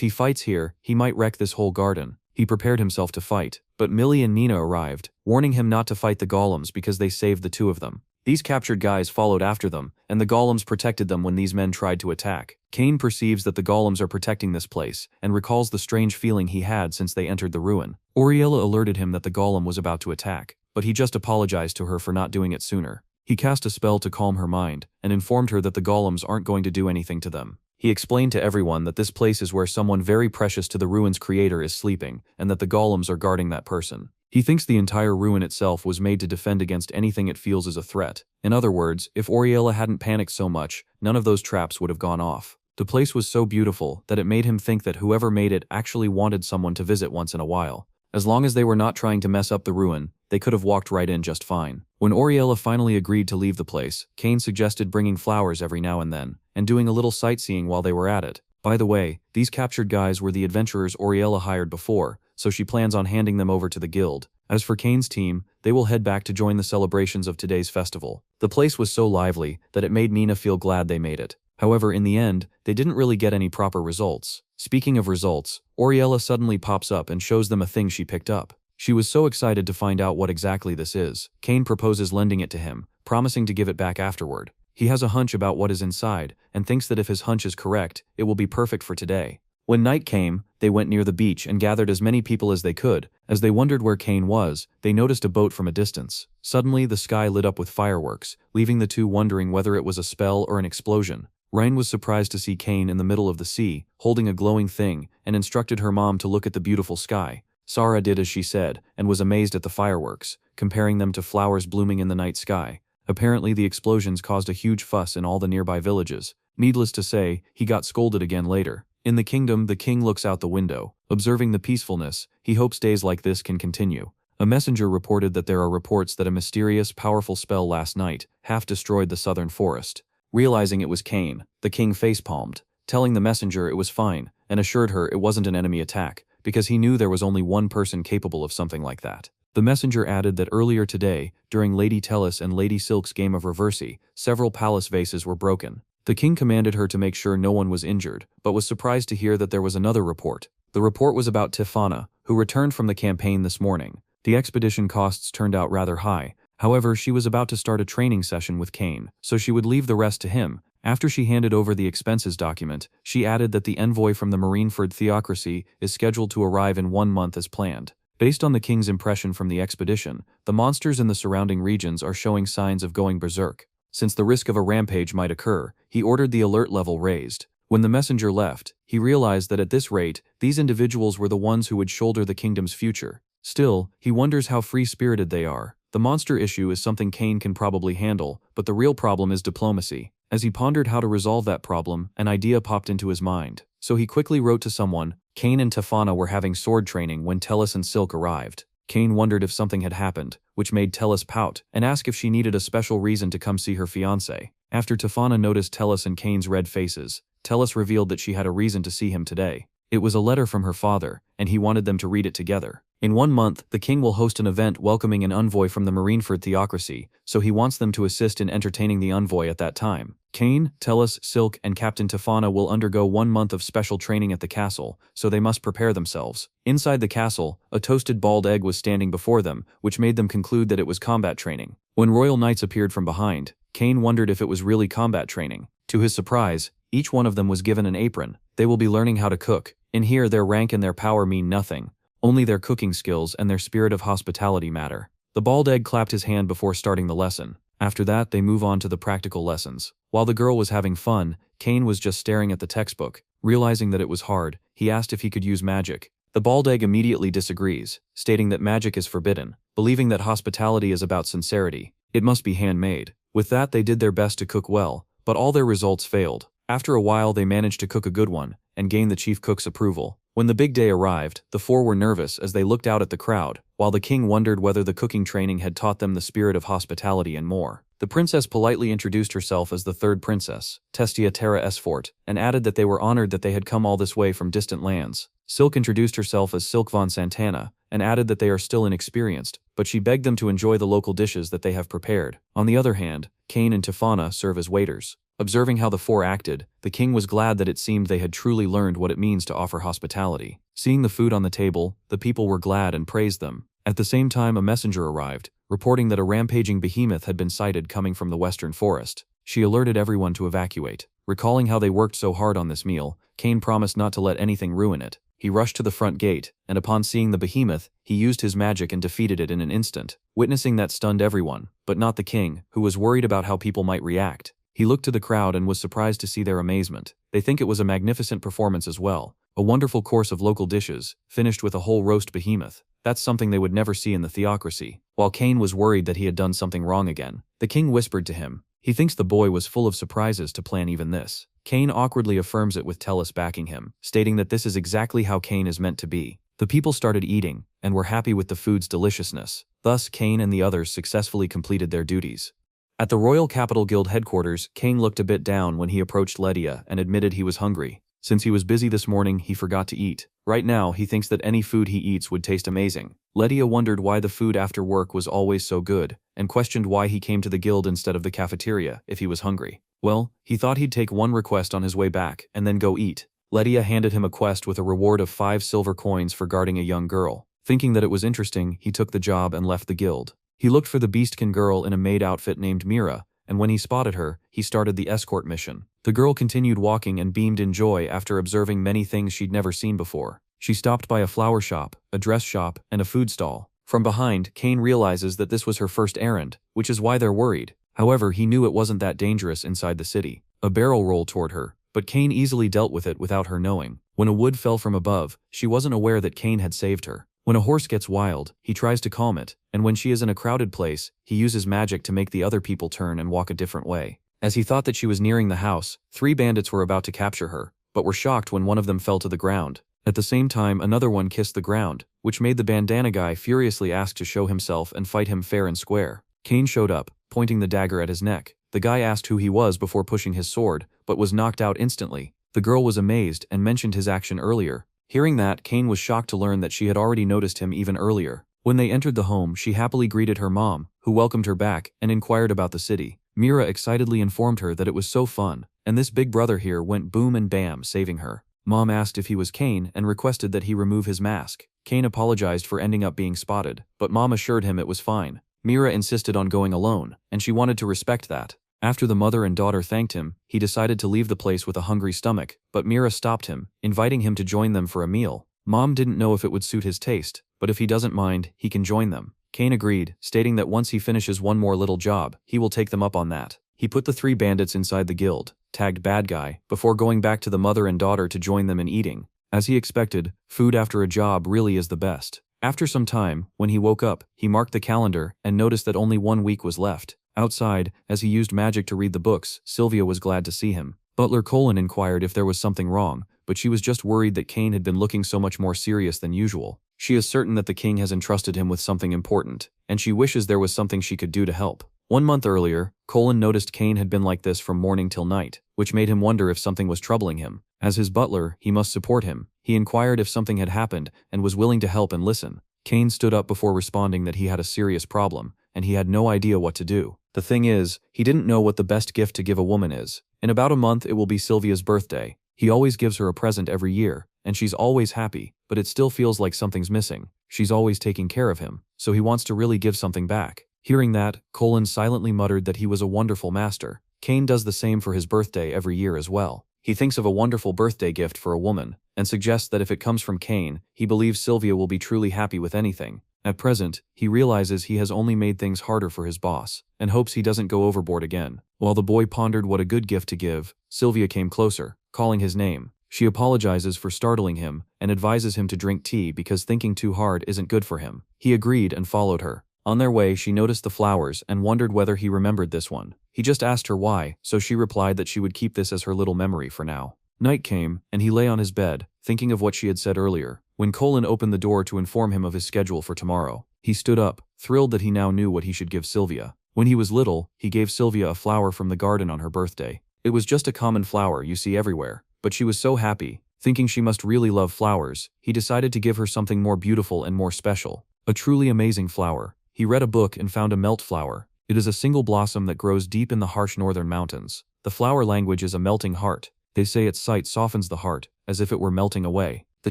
he fights here, he might wreck this whole garden. He prepared himself to fight, but Millie and Nina arrived, warning him not to fight the golems because they saved the two of them. These captured guys followed after them, and the golems protected them when these men tried to attack. Cain perceives that the golems are protecting this place, and recalls the strange feeling he had since they entered the ruin. Oriella alerted him that the golem was about to attack, but he just apologized to her for not doing it sooner. He cast a spell to calm her mind, and informed her that the golems aren't going to do anything to them. He explained to everyone that this place is where someone very precious to the ruin's creator is sleeping, and that the golems are guarding that person. He thinks the entire ruin itself was made to defend against anything it feels is a threat. In other words, if Oriella hadn't panicked so much, none of those traps would have gone off. The place was so beautiful that it made him think that whoever made it actually wanted someone to visit once in a while. As long as they were not trying to mess up the ruin, they could have walked right in just fine. When Oriella finally agreed to leave the place, Cain suggested bringing flowers every now and then, and doing a little sightseeing while they were at it. By the way, these captured guys were the adventurers Oriella hired before, so she plans on handing them over to the guild. As for Cain's team, they will head back to join the celebrations of today's festival. The place was so lively that it made Nina feel glad they made it. However, in the end, they didn't really get any proper results. Speaking of results, Oriella suddenly pops up and shows them a thing she picked up. She was so excited to find out what exactly this is. Cain proposes lending it to him, promising to give it back afterward. He has a hunch about what is inside, and thinks that if his hunch is correct, it will be perfect for today. When night came, they went near the beach and gathered as many people as they could. As they wondered where Cain was, they noticed a boat from a distance. Suddenly, the sky lit up with fireworks, leaving the two wondering whether it was a spell or an explosion. Ryan was surprised to see Cain in the middle of the sea, holding a glowing thing, and instructed her mom to look at the beautiful sky. Sarah did as she said, and was amazed at the fireworks, comparing them to flowers blooming in the night sky. Apparently, the explosions caused a huge fuss in all the nearby villages. Needless to say, he got scolded again later. In the kingdom, the king looks out the window. Observing the peacefulness, he hopes days like this can continue. A messenger reported that there are reports that a mysterious, powerful spell last night half destroyed the southern forest. Realizing it was Cain, the king facepalmed, telling the messenger it was fine, and assured her it wasn't an enemy attack, because he knew there was only one person capable of something like that. The messenger added that earlier today, during Lady Tellus and Lady Silk's game of Reversi, several palace vases were broken. The king commanded her to make sure no one was injured, but was surprised to hear that there was another report. The report was about Tifana, who returned from the campaign this morning. The expedition costs turned out rather high. However, she was about to start a training session with Cain, so she would leave the rest to him. After she handed over the expenses document, she added that the envoy from the Marineford theocracy is scheduled to arrive in 1 month as planned. Based on the king's impression from the expedition, the monsters in the surrounding regions are showing signs of going berserk. Since the risk of a rampage might occur, he ordered the alert level raised. When the messenger left, he realized that at this rate, these individuals were the ones who would shoulder the kingdom's future. Still, he wonders how free-spirited they are. The monster issue is something Cain can probably handle, but the real problem is diplomacy. As he pondered how to resolve that problem, an idea popped into his mind. So he quickly wrote to someone. Cain and Tifana were having sword training when Tellus and Silk arrived. Cain wondered if something had happened, which made Tellus pout, and ask if she needed a special reason to come see her fiancé. After Tifana noticed Tellus and Cain's red faces, Tellus revealed that she had a reason to see him today. It was a letter from her father, and he wanted them to read it together. In 1 month, the king will host an event welcoming an envoy from the Marineford theocracy, so he wants them to assist in entertaining the envoy at that time. Cain, Tellus, Silk, and Captain Tifana will undergo 1 month of special training at the castle, so they must prepare themselves. Inside the castle, a toasted bald egg was standing before them, which made them conclude that it was combat training. When royal knights appeared from behind, Cain wondered if it was really combat training. To his surprise, each one of them was given an apron. They will be learning how to cook. In here, their rank and their power mean nothing. Only their cooking skills and their spirit of hospitality matter. The bald egg clapped his hand before starting the lesson. After that, they move on to the practical lessons. While the girl was having fun, Cain was just staring at the textbook. Realizing that it was hard, he asked if he could use magic. The bald egg immediately disagrees, stating that magic is forbidden, believing that hospitality is about sincerity. It must be handmade. With that, they did their best to cook well, but all their results failed. After a while, they managed to cook a good one, and gain the chief cook's approval. When the big day arrived, the four were nervous as they looked out at the crowd, while the king wondered whether the cooking training had taught them the spirit of hospitality and more. The princess politely introduced herself as the third princess, Testia Terra Esfort, and added that they were honored that they had come all this way from distant lands. Silk introduced herself as Silk von Santana, and added that they are still inexperienced, but she begged them to enjoy the local dishes that they have prepared. On the other hand, Cain and Tifana serve as waiters. Observing how the four acted, the king was glad that it seemed they had truly learned what it means to offer hospitality. Seeing the food on the table, the people were glad and praised them. At the same time, a messenger arrived, reporting that a rampaging behemoth had been sighted coming from the western forest. She alerted everyone to evacuate. Recalling how they worked so hard on this meal, Cain promised not to let anything ruin it. He rushed to the front gate, and upon seeing the behemoth, he used his magic and defeated it in an instant. Witnessing that stunned everyone, but not the king, who was worried about how people might react. He looked to the crowd and was surprised to see their amazement. They think it was a magnificent performance as well. A wonderful course of local dishes, finished with a whole roast behemoth. That's something they would never see in the theocracy. While Cain was worried that he had done something wrong again, the king whispered to him. He thinks the boy was full of surprises to plan even this. Cain awkwardly affirms it with Tellus backing him, stating that this is exactly how Cain is meant to be. The people started eating, and were happy with the food's deliciousness. Thus, Cain and the others successfully completed their duties. At the Royal Capital Guild headquarters, Cain looked a bit down when he approached Lydia and admitted he was hungry. Since he was busy this morning, he forgot to eat. Right now, he thinks that any food he eats would taste amazing. Lydia wondered why the food after work was always so good, and questioned why he came to the guild instead of the cafeteria if he was hungry. Well, he thought he'd take one request on his way back and then go eat. Lydia handed him a quest with a reward of 5 silver coins for guarding a young girl. Thinking that it was interesting, he took the job and left the guild. He looked for the beastkin girl in a maid outfit named Mira, and when he spotted her, he started the escort mission. The girl continued walking and beamed in joy after observing many things she'd never seen before. She stopped by a flower shop, a dress shop, and a food stall. From behind, Cain realizes that this was her first errand, which is why they're worried. However, he knew it wasn't that dangerous inside the city. A barrel rolled toward her, but Cain easily dealt with it without her knowing. When a wood fell from above, she wasn't aware that Cain had saved her. When a horse gets wild, he tries to calm it, and when she is in a crowded place, he uses magic to make the other people turn and walk a different way. As he thought that she was nearing the house, 3 bandits were about to capture her, but were shocked when one of them fell to the ground. At the same time, another one kissed the ground, which made the bandana guy furiously ask to show himself and fight him fair and square. Cain showed up, pointing the dagger at his neck. The guy asked who he was before pushing his sword, but was knocked out instantly. The girl was amazed and mentioned his action earlier. Hearing that, Cain was shocked to learn that she had already noticed him even earlier. When they entered the home, she happily greeted her mom, who welcomed her back and inquired about the city. Mira excitedly informed her that it was so fun, and this big brother here went boom and bam, saving her. Mom asked if he was Cain and requested that he remove his mask. Cain apologized for ending up being spotted, but Mom assured him it was fine. Mira insisted on going alone, and she wanted to respect that. After the mother and daughter thanked him, he decided to leave the place with a hungry stomach, but Mira stopped him, inviting him to join them for a meal. Mom didn't know if it would suit his taste, but if he doesn't mind, he can join them. Cain agreed, stating that once he finishes one more little job, he will take them up on that. He put the 3 bandits inside the guild, tagged bad guy, before going back to the mother and daughter to join them in eating. As he expected, food after a job really is the best. After some time, when he woke up, he marked the calendar and noticed that only 1 week was left. Outside, as he used magic to read the books, Sylvia was glad to see him. Butler Colin inquired if there was something wrong, but she was just worried that Cain had been looking so much more serious than usual. She is certain that the king has entrusted him with something important, and she wishes there was something she could do to help. 1 month earlier, Colin noticed Cain had been like this from morning till night, which made him wonder if something was troubling him. As his butler, he must support him. He inquired if something had happened and was willing to help and listen. Cain stood up before responding that he had a serious problem, and he had no idea what to do. The thing is, he didn't know what the best gift to give a woman is. In about a month it will be Sylvia's birthday. He always gives her a present every year, and she's always happy, but it still feels like something's missing. She's always taking care of him, so he wants to really give something back. Hearing that, Colin silently muttered that he was a wonderful master. Cain does the same for his birthday every year as well. He thinks of a wonderful birthday gift for a woman, and suggests that if it comes from Cain, he believes Sylvia will be truly happy with anything. At present, he realizes he has only made things harder for his boss, and hopes he doesn't go overboard again. While the boy pondered what a good gift to give, Sylvia came closer, calling his name. She apologizes for startling him, and advises him to drink tea because thinking too hard isn't good for him. He agreed and followed her. On their way, she noticed the flowers and wondered whether he remembered this one. He just asked her why, so she replied that she would keep this as her little memory for now. Night came, and he lay on his bed, thinking of what she had said earlier. When Colin opened the door to inform him of his schedule for tomorrow, he stood up, thrilled that he now knew what he should give Sylvia. When he was little, he gave Sylvia a flower from the garden on her birthday. It was just a common flower you see everywhere, but she was so happy. Thinking she must really love flowers, he decided to give her something more beautiful and more special. A truly amazing flower. He read a book and found a melt flower. It is a single blossom that grows deep in the harsh northern mountains. The flower language is a melting heart. They say its sight softens the heart, as if it were melting away. The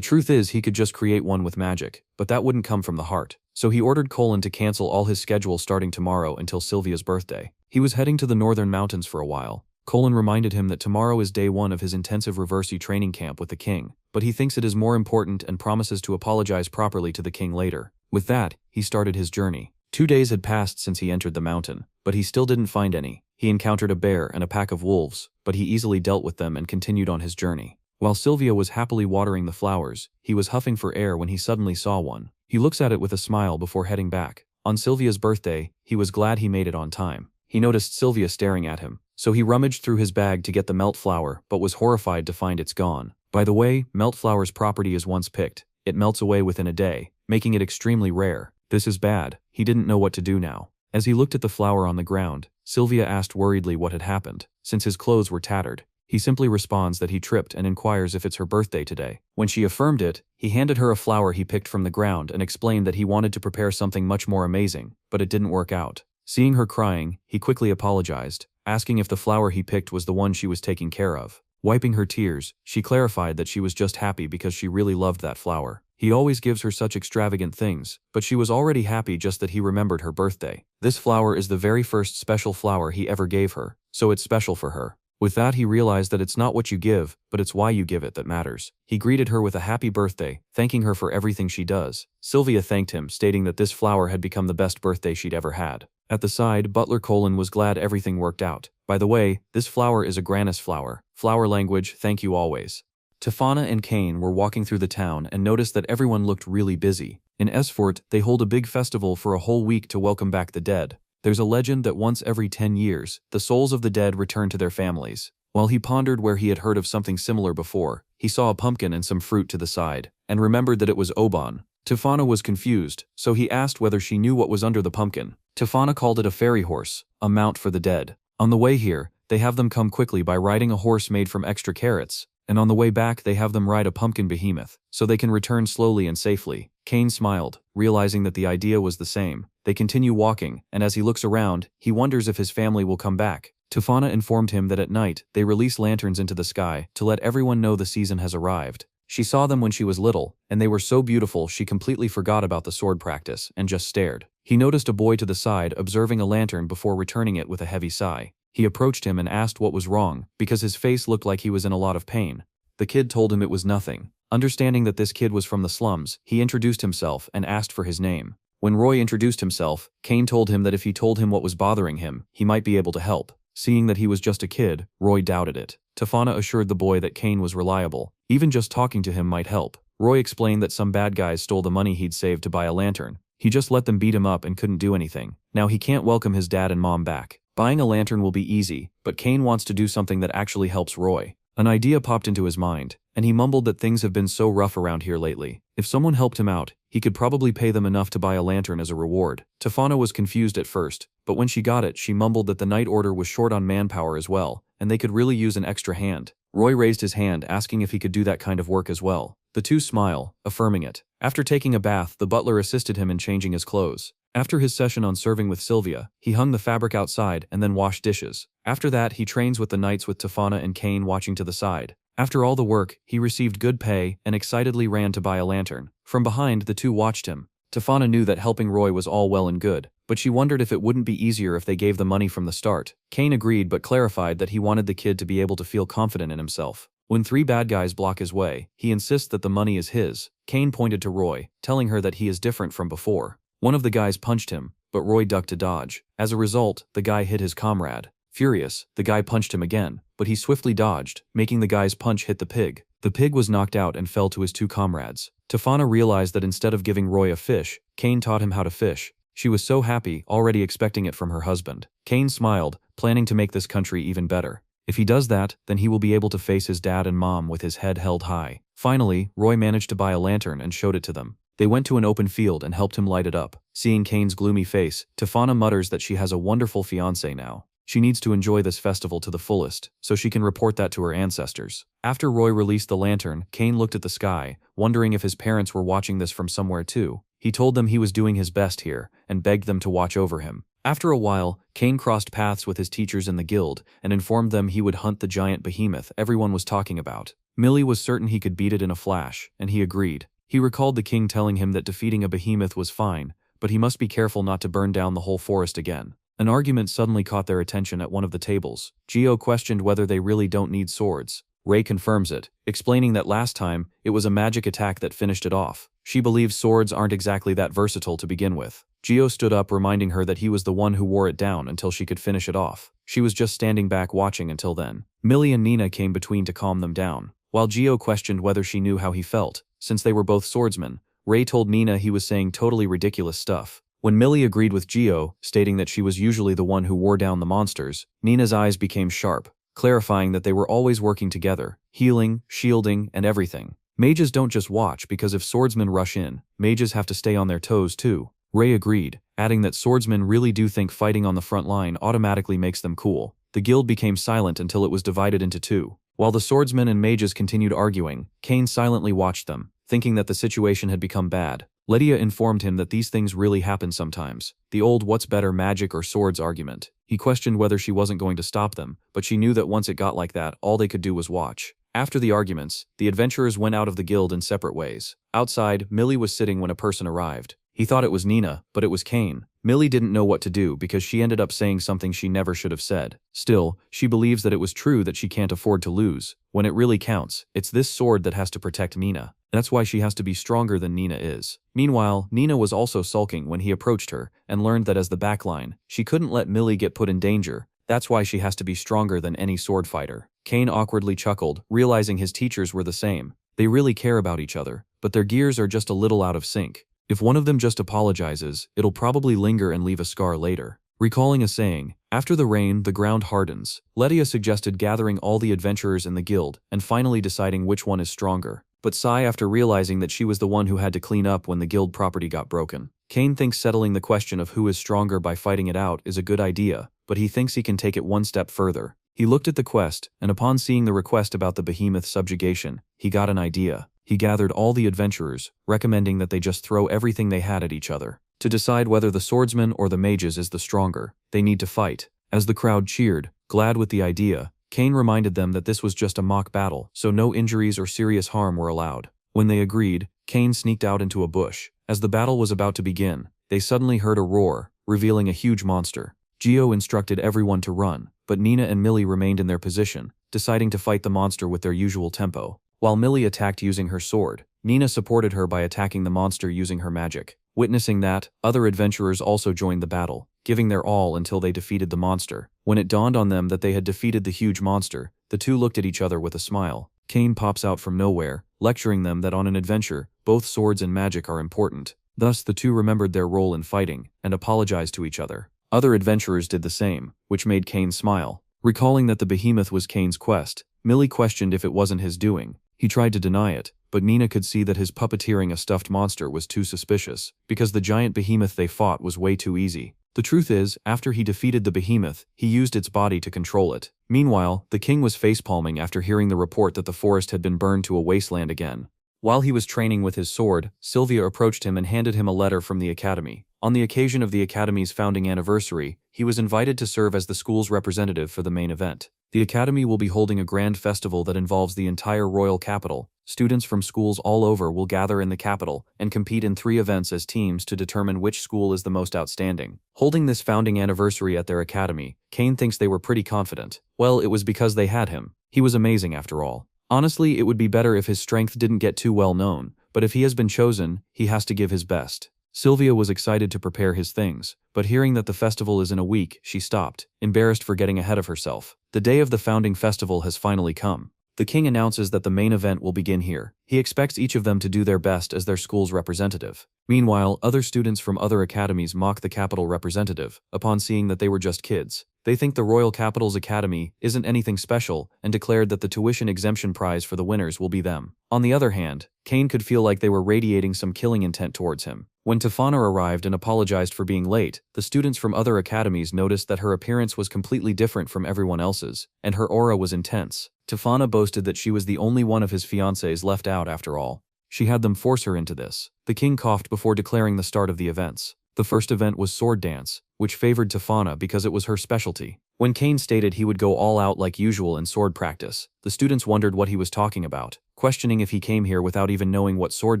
truth is he could just create one with magic, but that wouldn't come from the heart. So he ordered Colin to cancel all his schedule starting tomorrow until Sylvia's birthday. He was heading to the northern mountains for a while. Colin reminded him that tomorrow is day 1 of his intensive reversey training camp with the king, but he thinks it is more important and promises to apologize properly to the king later. With that, he started his journey. 2 days had passed since he entered the mountain, but he still didn't find any. He encountered a bear and a pack of wolves, but he easily dealt with them and continued on his journey. While Sylvia was happily watering the flowers, he was huffing for air when he suddenly saw one. He looks at it with a smile before heading back. On Sylvia's birthday, he was glad he made it on time. He noticed Sylvia staring at him, so he rummaged through his bag to get the melt flower but was horrified to find it's gone. By the way, melt flower's property is once picked. It melts away within a day, making it extremely rare. This is bad. He didn't know what to do now. As he looked at the flower on the ground, Sylvia asked worriedly what had happened, since his clothes were tattered. He simply responds that he tripped and inquires if it's her birthday today. When she affirmed it, he handed her a flower he picked from the ground and explained that he wanted to prepare something much more amazing, but it didn't work out. Seeing her crying, he quickly apologized, asking if the flower he picked was the one she was taking care of. Wiping her tears, she clarified that she was just happy because she really loved that flower. He always gives her such extravagant things, but she was already happy just that he remembered her birthday. This flower is the very first special flower he ever gave her, so it's special for her. With that, he realized that it's not what you give, but it's why you give it that matters. He greeted her with a happy birthday, thanking her for everything she does. Sylvia thanked him, stating that this flower had become the best birthday she'd ever had. At the side, Butler Colin was glad everything worked out. By the way, this flower is a grannis flower. Flower language, thank you always. Tifana and Cain were walking through the town and noticed that everyone looked really busy. In Escorting, they hold a big festival for a whole week to welcome back the dead. There's a legend that once every 10 years, the souls of the dead return to their families. While he pondered where he had heard of something similar before, he saw a pumpkin and some fruit to the side, and remembered that it was oban. Tifana was confused, so he asked whether she knew what was under the pumpkin. Tifana called it a fairy horse, a mount for the dead. On the way here, they have them come quickly by riding a horse made from extra carrots, and on the way back they have them ride a pumpkin behemoth, so they can return slowly and safely. Cain smiled, realizing that the idea was the same. They continue walking, and as he looks around, he wonders if his family will come back. Tifana informed him that at night, they release lanterns into the sky to let everyone know the season has arrived. She saw them when she was little, and they were so beautiful she completely forgot about the sword practice and just stared. He noticed a boy to the side observing a lantern before returning it with a heavy sigh. He approached him and asked what was wrong, because his face looked like he was in a lot of pain. The kid told him it was nothing. Understanding that this kid was from the slums, he introduced himself and asked for his name. When Roy introduced himself, Cain told him that if he told him what was bothering him, he might be able to help. Seeing that he was just a kid, Roy doubted it. Tifana assured the boy that Cain was reliable. Even just talking to him might help. Roy explained that some bad guys stole the money he'd saved to buy a lantern. He just let them beat him up and couldn't do anything. Now he can't welcome his dad and mom back. Buying a lantern will be easy, but Cain wants to do something that actually helps Roy. An idea popped into his mind, and he mumbled that things have been so rough around here lately. If someone helped him out, he could probably pay them enough to buy a lantern as a reward. Tifana was confused at first, but when she got it, she mumbled that the night order was short on manpower as well, and they could really use an extra hand. Roy raised his hand, asking if he could do that kind of work as well. The two smile, affirming it. After taking a bath, the butler assisted him in changing his clothes. After his session on serving with Sylvia, he hung the fabric outside and then washed dishes. After that, he trains with the knights with Tifana and Cain watching to the side. After all the work, he received good pay and excitedly ran to buy a lantern. From behind, the two watched him. Tifana knew that helping Roy was all well and good, but she wondered if it wouldn't be easier if they gave the money from the start. Cain agreed but clarified that he wanted the kid to be able to feel confident in himself. When three bad guys block his way, he insists that the money is his. Cain pointed to Roy, telling her that he is different from before. One of the guys punched him, but Roy ducked to dodge. As a result, the guy hit his comrade. Furious, the guy punched him again, but he swiftly dodged, making the guy's punch hit the pig. The pig was knocked out and fell to his two comrades. Tifana realized that instead of giving Roy a fish, Cain taught him how to fish. She was so happy, already expecting it from her husband. Cain smiled, planning to make this country even better. If he does that, then he will be able to face his dad and mom with his head held high. Finally, Roy managed to buy a lantern and showed it to them. They went to an open field and helped him light it up. Seeing Cain's gloomy face, Tifana mutters that she has a wonderful fiancé now. She needs to enjoy this festival to the fullest, so she can report that to her ancestors. After Roy released the lantern, Cain looked at the sky, wondering if his parents were watching this from somewhere too. He told them he was doing his best here, and begged them to watch over him. After a while, Cain crossed paths with his teachers in the guild, and informed them he would hunt the giant behemoth everyone was talking about. Millie was certain he could beat it in a flash, and he agreed. He recalled the king telling him that defeating a behemoth was fine, but he must be careful not to burn down the whole forest again. An argument suddenly caught their attention at one of the tables. Gio questioned whether they really don't need swords. Ray confirms it, explaining that last time, it was a magic attack that finished it off. She believes swords aren't exactly that versatile to begin with. Gio stood up, reminding her that he was the one who wore it down until she could finish it off. She was just standing back watching until then. Millie and Nina came between to calm them down. While Gio questioned whether she knew how he felt, since they were both swordsmen, Ray told Nina he was saying totally ridiculous stuff. When Millie agreed with Gio, stating that she was usually the one who wore down the monsters, Nina's eyes became sharp, clarifying that they were always working together, healing, shielding, and everything. Mages don't just watch because if swordsmen rush in, mages have to stay on their toes too. Ray agreed, adding that swordsmen really do think fighting on the front line automatically makes them cool. The guild became silent until it was divided into two. While the swordsmen and mages continued arguing, Cain silently watched them, thinking that the situation had become bad. Lydia informed him that these things really happen sometimes. The old what's better, magic or swords argument. He questioned whether she wasn't going to stop them, but she knew that once it got like that, all they could do was watch. After the arguments, the adventurers went out of the guild in separate ways. Outside, Millie was sitting when a person arrived. He thought it was Nina, but it was Cain. Millie didn't know what to do because she ended up saying something she never should have said. Still, she believes that it was true that she can't afford to lose. When it really counts, it's this sword that has to protect Nina. That's why she has to be stronger than Nina is. Meanwhile, Nina was also sulking when he approached her, and learned that as the backline, she couldn't let Millie get put in danger. That's why she has to be stronger than any sword fighter. Cain awkwardly chuckled, realizing his teachers were the same. They really care about each other, but their gears are just a little out of sync. If one of them just apologizes, it'll probably linger and leave a scar later. Recalling a saying, after the rain, the ground hardens, Lydia suggested gathering all the adventurers in the guild, and finally deciding which one is stronger. But sigh after realizing that she was the one who had to clean up when the guild property got broken. Cain thinks settling the question of who is stronger by fighting it out is a good idea, but he thinks he can take it one step further. He looked at the quest, and upon seeing the request about the behemoth subjugation, he got an idea. He gathered all the adventurers, recommending that they just throw everything they had at each other. To decide whether the swordsman or the mages is the stronger, they need to fight. As the crowd cheered, glad with the idea, Cain reminded them that this was just a mock battle, so no injuries or serious harm were allowed. When they agreed, Cain sneaked out into a bush. As the battle was about to begin, they suddenly heard a roar, revealing a huge monster. Gio instructed everyone to run, but Nina and Millie remained in their position, deciding to fight the monster with their usual tempo. While Millie attacked using her sword, Nina supported her by attacking the monster using her magic. Witnessing that, other adventurers also joined the battle, giving their all until they defeated the monster. When it dawned on them that they had defeated the huge monster, the two looked at each other with a smile. Cain pops out from nowhere, lecturing them that on an adventure, both swords and magic are important. Thus the two remembered their role in fighting, and apologized to each other. Other adventurers did the same, which made Cain smile. Recalling that the behemoth was Cain's quest, Millie questioned if it wasn't his doing. He tried to deny it, but Nina could see that his puppeteering a stuffed monster was too suspicious, because the giant behemoth they fought was way too easy. The truth is, after he defeated the behemoth, he used its body to control it. Meanwhile, the king was facepalming after hearing the report that the forest had been burned to a wasteland again. While he was training with his sword, Sylvia approached him and handed him a letter from the academy. On the occasion of the academy's founding anniversary, he was invited to serve as the school's representative for the main event. The academy will be holding a grand festival that involves the entire royal capital. Students from schools all over will gather in the capital and compete in 3 events as teams to determine which school is the most outstanding. Holding this founding anniversary at their academy, Cain thinks they were pretty confident. Well, it was because they had him. He was amazing after all. Honestly, it would be better if his strength didn't get too well known, but if he has been chosen, he has to give his best. Sylvia was excited to prepare his things, but hearing that the festival is in a week, she stopped, embarrassed for getting ahead of herself. The day of the founding festival has finally come. The king announces that the main event will begin here. He expects each of them to do their best as their school's representative. Meanwhile, other students from other academies mock the capital representative, upon seeing that they were just kids. They think the Royal Capital's academy isn't anything special and declared that the tuition exemption prize for the winners will be them. On the other hand, Cain could feel like they were radiating some killing intent towards him. When Tifana arrived and apologized for being late, the students from other academies noticed that her appearance was completely different from everyone else's, and her aura was intense. Tifana boasted that she was the only one of his fiancés left out after all. She had them force her into this. The king coughed before declaring the start of the events. The first event was sword dance, which favored Tifana because it was her specialty. When Cain stated he would go all out like usual in sword practice, the students wondered what he was talking about, questioning if he came here without even knowing what sword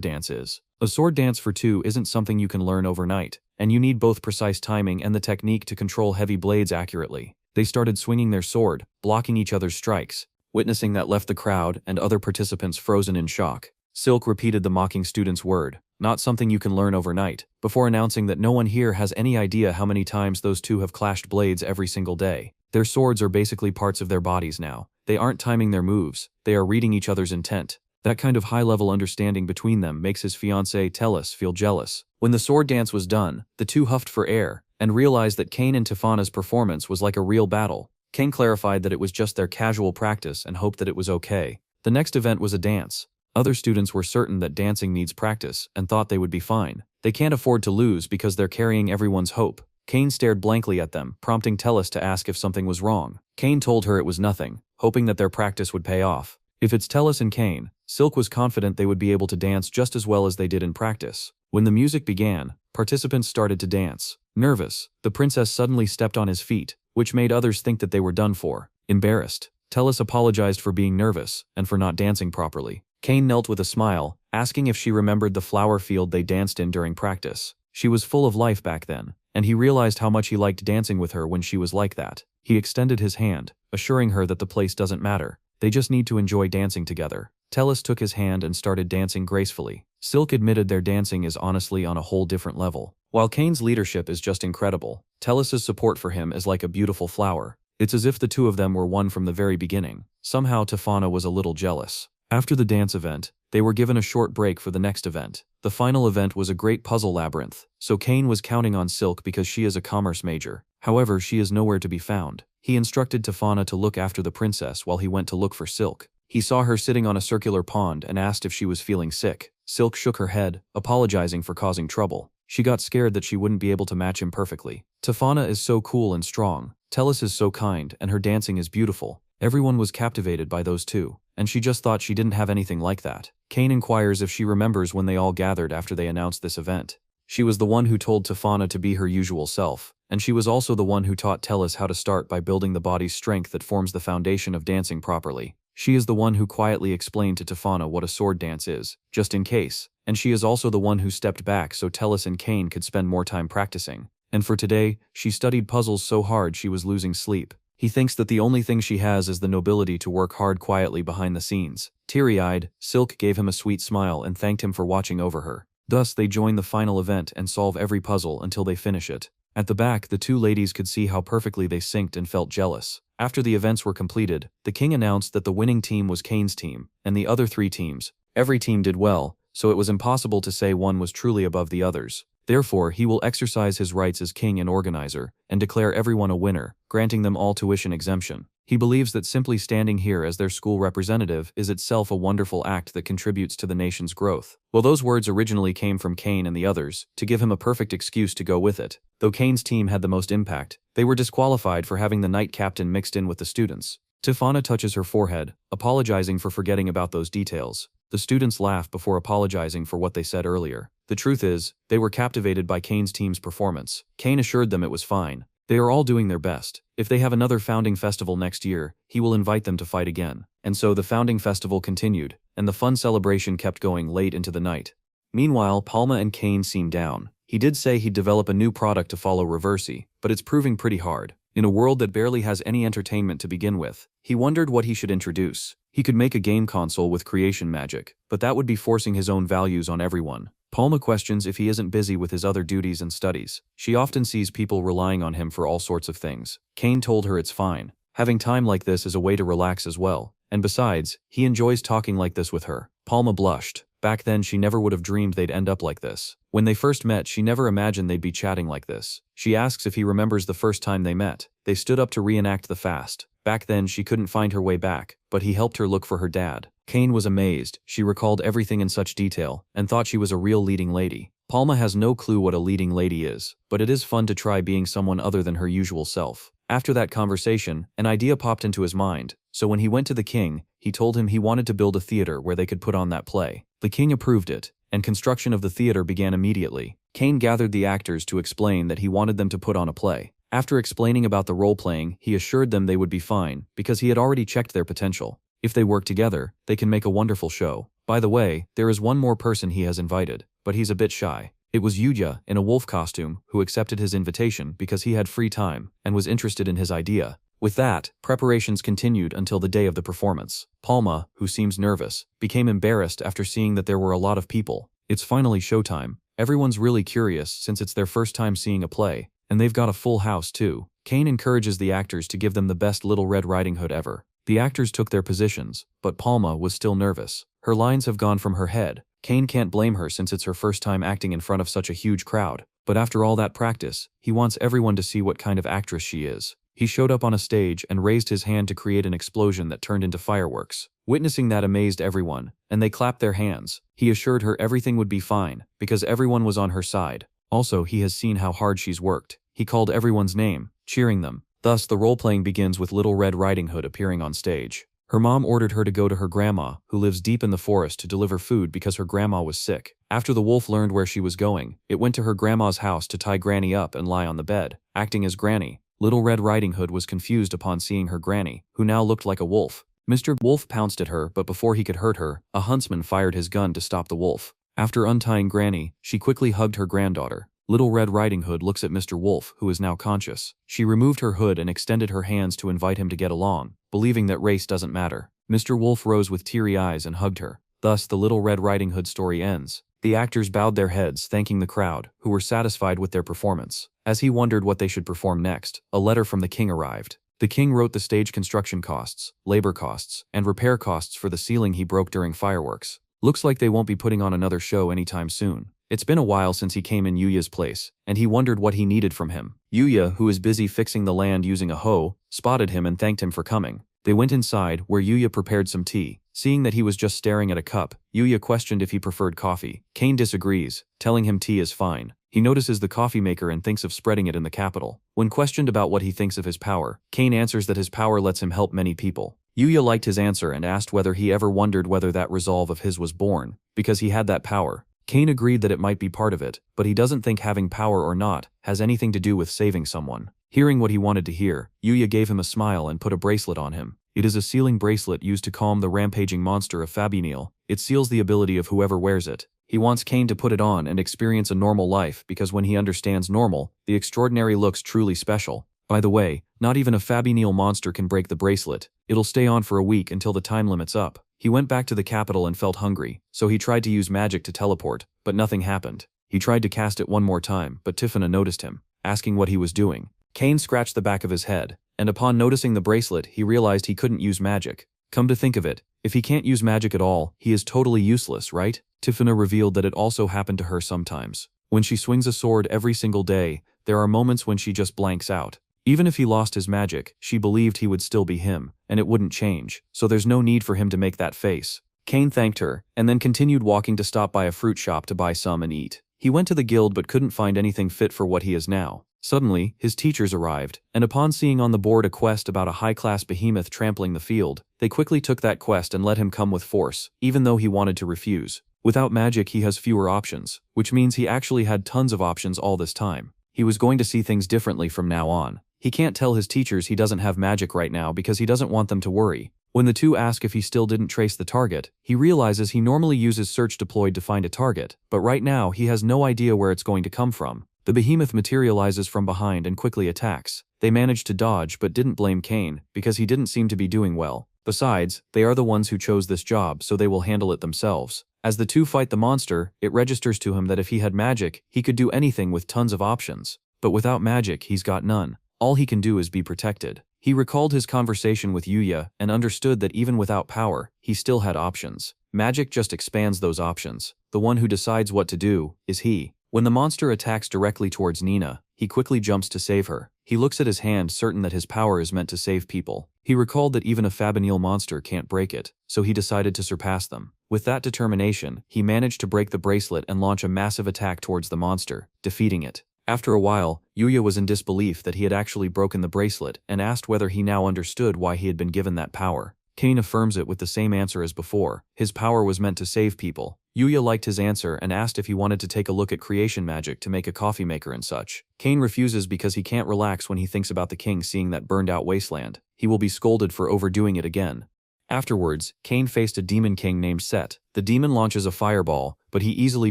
dance is. A sword dance for 2 isn't something you can learn overnight, and you need both precise timing and the technique to control heavy blades accurately. They started swinging their sword, blocking each other's strikes. Witnessing that left the crowd and other participants frozen in shock. Silk repeated the mocking student's word, not something you can learn overnight, before announcing that no one here has any idea how many times those 2 have clashed blades every single day. Their swords are basically parts of their bodies now. They aren't timing their moves, they are reading each other's intent. That kind of high-level understanding between them makes his fiancée Tellus feel jealous. When the sword dance was done, the 2 huffed for air, and realized that Cain and Tifana's performance was like a real battle. Cain clarified that it was just their casual practice and hoped that it was okay. The next event was a dance. Other students were certain that dancing needs practice and thought they would be fine. They can't afford to lose because they're carrying everyone's hope. Cain stared blankly at them, prompting Tellus to ask if something was wrong. Cain told her it was nothing, hoping that their practice would pay off. If it's Tellus and Cain, Silk was confident they would be able to dance just as well as they did in practice. When the music began, participants started to dance. Nervous, the princess suddenly stepped on his feet, which made others think that they were done for. Embarrassed, Tellus apologized for being nervous and for not dancing properly. Cain knelt with a smile, asking if she remembered the flower field they danced in during practice. She was full of life back then, and he realized how much he liked dancing with her when she was like that. He extended his hand, assuring her that the place doesn't matter. They just need to enjoy dancing together. Tellus took his hand and started dancing gracefully. Silk admitted their dancing is honestly on a whole different level. While Cain's leadership is just incredible, Tellus's support for him is like a beautiful flower. It's as if the 2 of them were one from the very beginning. Somehow Tifana was a little jealous. After the dance event, they were given a short break for the next event. The final event was a great puzzle labyrinth, so Cain was counting on Silk because she is a commerce major. However, she is nowhere to be found. He instructed Tifana to look after the princess while he went to look for Silk. He saw her sitting on a circular pond and asked if she was feeling sick. Silk shook her head, apologizing for causing trouble. She got scared that she wouldn't be able to match him perfectly. Tifana is so cool and strong. Tellus is so kind, and her dancing is beautiful. Everyone was captivated by those 2, and she just thought she didn't have anything like that. Cain inquires if she remembers when they all gathered after they announced this event. She was the one who told Tifana to be her usual self, and she was also the one who taught Tellus how to start by building the body's strength that forms the foundation of dancing properly. She is the one who quietly explained to Tifana what a sword dance is, just in case, and she is also the one who stepped back so Tellus and Cain could spend more time practicing. And for today, she studied puzzles so hard she was losing sleep. He thinks that the only thing she has is the nobility to work hard quietly behind the scenes. Teary-eyed, Silk gave him a sweet smile and thanked him for watching over her. Thus, they join the final event and solve every puzzle until they finish it. At the back, the 2 ladies could see how perfectly they synced and felt jealous. After the events were completed, the king announced that the winning team was Cain's team, and the other 3 teams. Every team did well, so it was impossible to say one was truly above the others. Therefore, he will exercise his rights as king and organizer, and declare everyone a winner, granting them all tuition exemption. He believes that simply standing here as their school representative is itself a wonderful act that contributes to the nation's growth. Well, those words originally came from Cain and the others, to give him a perfect excuse to go with it. Though Cain's team had the most impact, they were disqualified for having the knight captain mixed in with the students. Tifana touches her forehead, apologizing for forgetting about those details. The students laugh before apologizing for what they said earlier. The truth is, they were captivated by Cain's team's performance. Cain assured them it was fine. They are all doing their best. If they have another founding festival next year, he will invite them to fight again. And so the founding festival continued, and the fun celebration kept going late into the night. Meanwhile, Palma and Cain seemed down. He did say he'd develop a new product to follow Reversi, but it's proving pretty hard. In a world that barely has any entertainment to begin with, he wondered what he should introduce. He could make a game console with creation magic, but that would be forcing his own values on everyone. Palma questions if he isn't busy with his other duties and studies. She often sees people relying on him for all sorts of things. Cain told her it's fine. Having time like this is a way to relax as well. And besides, he enjoys talking like this with her. Palma blushed. Back then she never would have dreamed they'd end up like this. When they first met, she never imagined they'd be chatting like this. She asks if he remembers the first time they met. They stood up to reenact the fast. Back then she couldn't find her way back, but he helped her look for her dad. Cain was amazed. She recalled everything in such detail, and thought she was a real leading lady. Palma has no clue what a leading lady is, but it is fun to try being someone other than her usual self. After that conversation, an idea popped into his mind, so when he went to the king, he told him he wanted to build a theater where they could put on that play. The king approved it, and construction of the theater began immediately. Cain gathered the actors to explain that he wanted them to put on a play. After explaining about the role-playing, he assured them they would be fine, because he had already checked their potential. If they work together, they can make a wonderful show. By the way, there is one more person he has invited, but he's a bit shy. It was Yuya, in a wolf costume, who accepted his invitation because he had free time and was interested in his idea. With that, preparations continued until the day of the performance. Palma, who seems nervous, became embarrassed after seeing that there were a lot of people. It's finally showtime. Everyone's really curious since it's their first time seeing a play, and they've got a full house too. Cain encourages the actors to give them the best Little Red Riding Hood ever. The actors took their positions, but Palma was still nervous. Her lines have gone from her head. Cain can't blame her since it's her first time acting in front of such a huge crowd. But after all that practice, he wants everyone to see what kind of actress she is. He showed up on a stage and raised his hand to create an explosion that turned into fireworks. Witnessing that amazed everyone, and they clapped their hands. He assured her everything would be fine, because everyone was on her side. Also, he has seen how hard she's worked. He called everyone's name, cheering them. Thus, the role-playing begins with Little Red Riding Hood appearing on stage. Her mom ordered her to go to her grandma, who lives deep in the forest, to deliver food because her grandma was sick. After the wolf learned where she was going, it went to her grandma's house to tie Granny up and lie on the bed, acting as Granny. Little Red Riding Hood was confused upon seeing her Granny, who now looked like a wolf. Mr. Wolf pounced at her, but before he could hurt her, a huntsman fired his gun to stop the wolf. After untying Granny, she quickly hugged her granddaughter. Little Red Riding Hood looks at Mr. Wolf, who is now conscious. She removed her hood and extended her hands to invite him to get along, believing that race doesn't matter. Mr. Wolf rose with teary eyes and hugged her. Thus, the Little Red Riding Hood story ends. The actors bowed their heads, thanking the crowd, who were satisfied with their performance. As he wondered what they should perform next, a letter from the king arrived. The king wrote the stage construction costs, labor costs, and repair costs for the ceiling he broke during fireworks. Looks like they won't be putting on another show anytime soon. It's been a while since he came in Yuya's place, and he wondered what he needed from him. Yuya, who is busy fixing the land using a hoe, spotted him and thanked him for coming. They went inside, where Yuya prepared some tea. Seeing that he was just staring at a cup, Yuya questioned if he preferred coffee. Cain disagrees, telling him tea is fine. He notices the coffee maker and thinks of spreading it in the capital. When questioned about what he thinks of his power, Cain answers that his power lets him help many people. Yuya liked his answer and asked whether he ever wondered whether that resolve of his was born, because he had that power. Cain agreed that it might be part of it, but he doesn't think having power or not has anything to do with saving someone. Hearing what he wanted to hear, Yuya gave him a smile and put a bracelet on him. It is a sealing bracelet used to calm the rampaging monster of Fabinil. It seals the ability of whoever wears it. He wants Cain to put it on and experience a normal life because when he understands normal, the extraordinary looks truly special. By the way, not even a Fabinil monster can break the bracelet. It'll stay on for a week until the time limit's up. He went back to the capital and felt hungry, so he tried to use magic to teleport, but nothing happened. He tried to cast it one more time, but Tifana noticed him, asking what he was doing. Cain scratched the back of his head, and upon noticing the bracelet, he realized he couldn't use magic. Come to think of it, if he can't use magic at all, he is totally useless, right? Tifana revealed that it also happened to her sometimes. When she swings a sword every single day, there are moments when she just blanks out. Even if he lost his magic, she believed he would still be him, and it wouldn't change, so there's no need for him to make that face. Cain thanked her, and then continued walking to stop by a fruit shop to buy some and eat. He went to the guild but couldn't find anything fit for what he is now. Suddenly, his teachers arrived, and upon seeing on the board a quest about a high-class behemoth trampling the field, they quickly took that quest and let him come with force, even though he wanted to refuse. Without magic he has fewer options, which means he actually had tons of options all this time. He was going to see things differently from now on. He can't tell his teachers he doesn't have magic right now because he doesn't want them to worry. When the two ask if he still didn't trace the target, he realizes he normally uses search deployed to find a target, but right now he has no idea where it's going to come from. The behemoth materializes from behind and quickly attacks. They managed to dodge but didn't blame Cain, because he didn't seem to be doing well. Besides, they are the ones who chose this job, so they will handle it themselves. As the two fight the monster, it registers to him that if he had magic, he could do anything with tons of options. But without magic, he's got none. All he can do is be protected. He recalled his conversation with Yuya and understood that even without power, he still had options. Magic just expands those options. The one who decides what to do is he. When the monster attacks directly towards Nina, he quickly jumps to save her. He looks at his hand, certain that his power is meant to save people. He recalled that even a Fabinil monster can't break it, so he decided to surpass them. With that determination, he managed to break the bracelet and launch a massive attack towards the monster, defeating it. After a while, Yuya was in disbelief that he had actually broken the bracelet and asked whether he now understood why he had been given that power. Cain affirms it with the same answer as before. His power was meant to save people. Yuya liked his answer and asked if he wanted to take a look at creation magic to make a coffee maker and such. Cain refuses because he can't relax when he thinks about the king seeing that burned out wasteland. He will be scolded for overdoing it again. Afterwards, Cain faced a demon king named Set. The demon launches a fireball, but he easily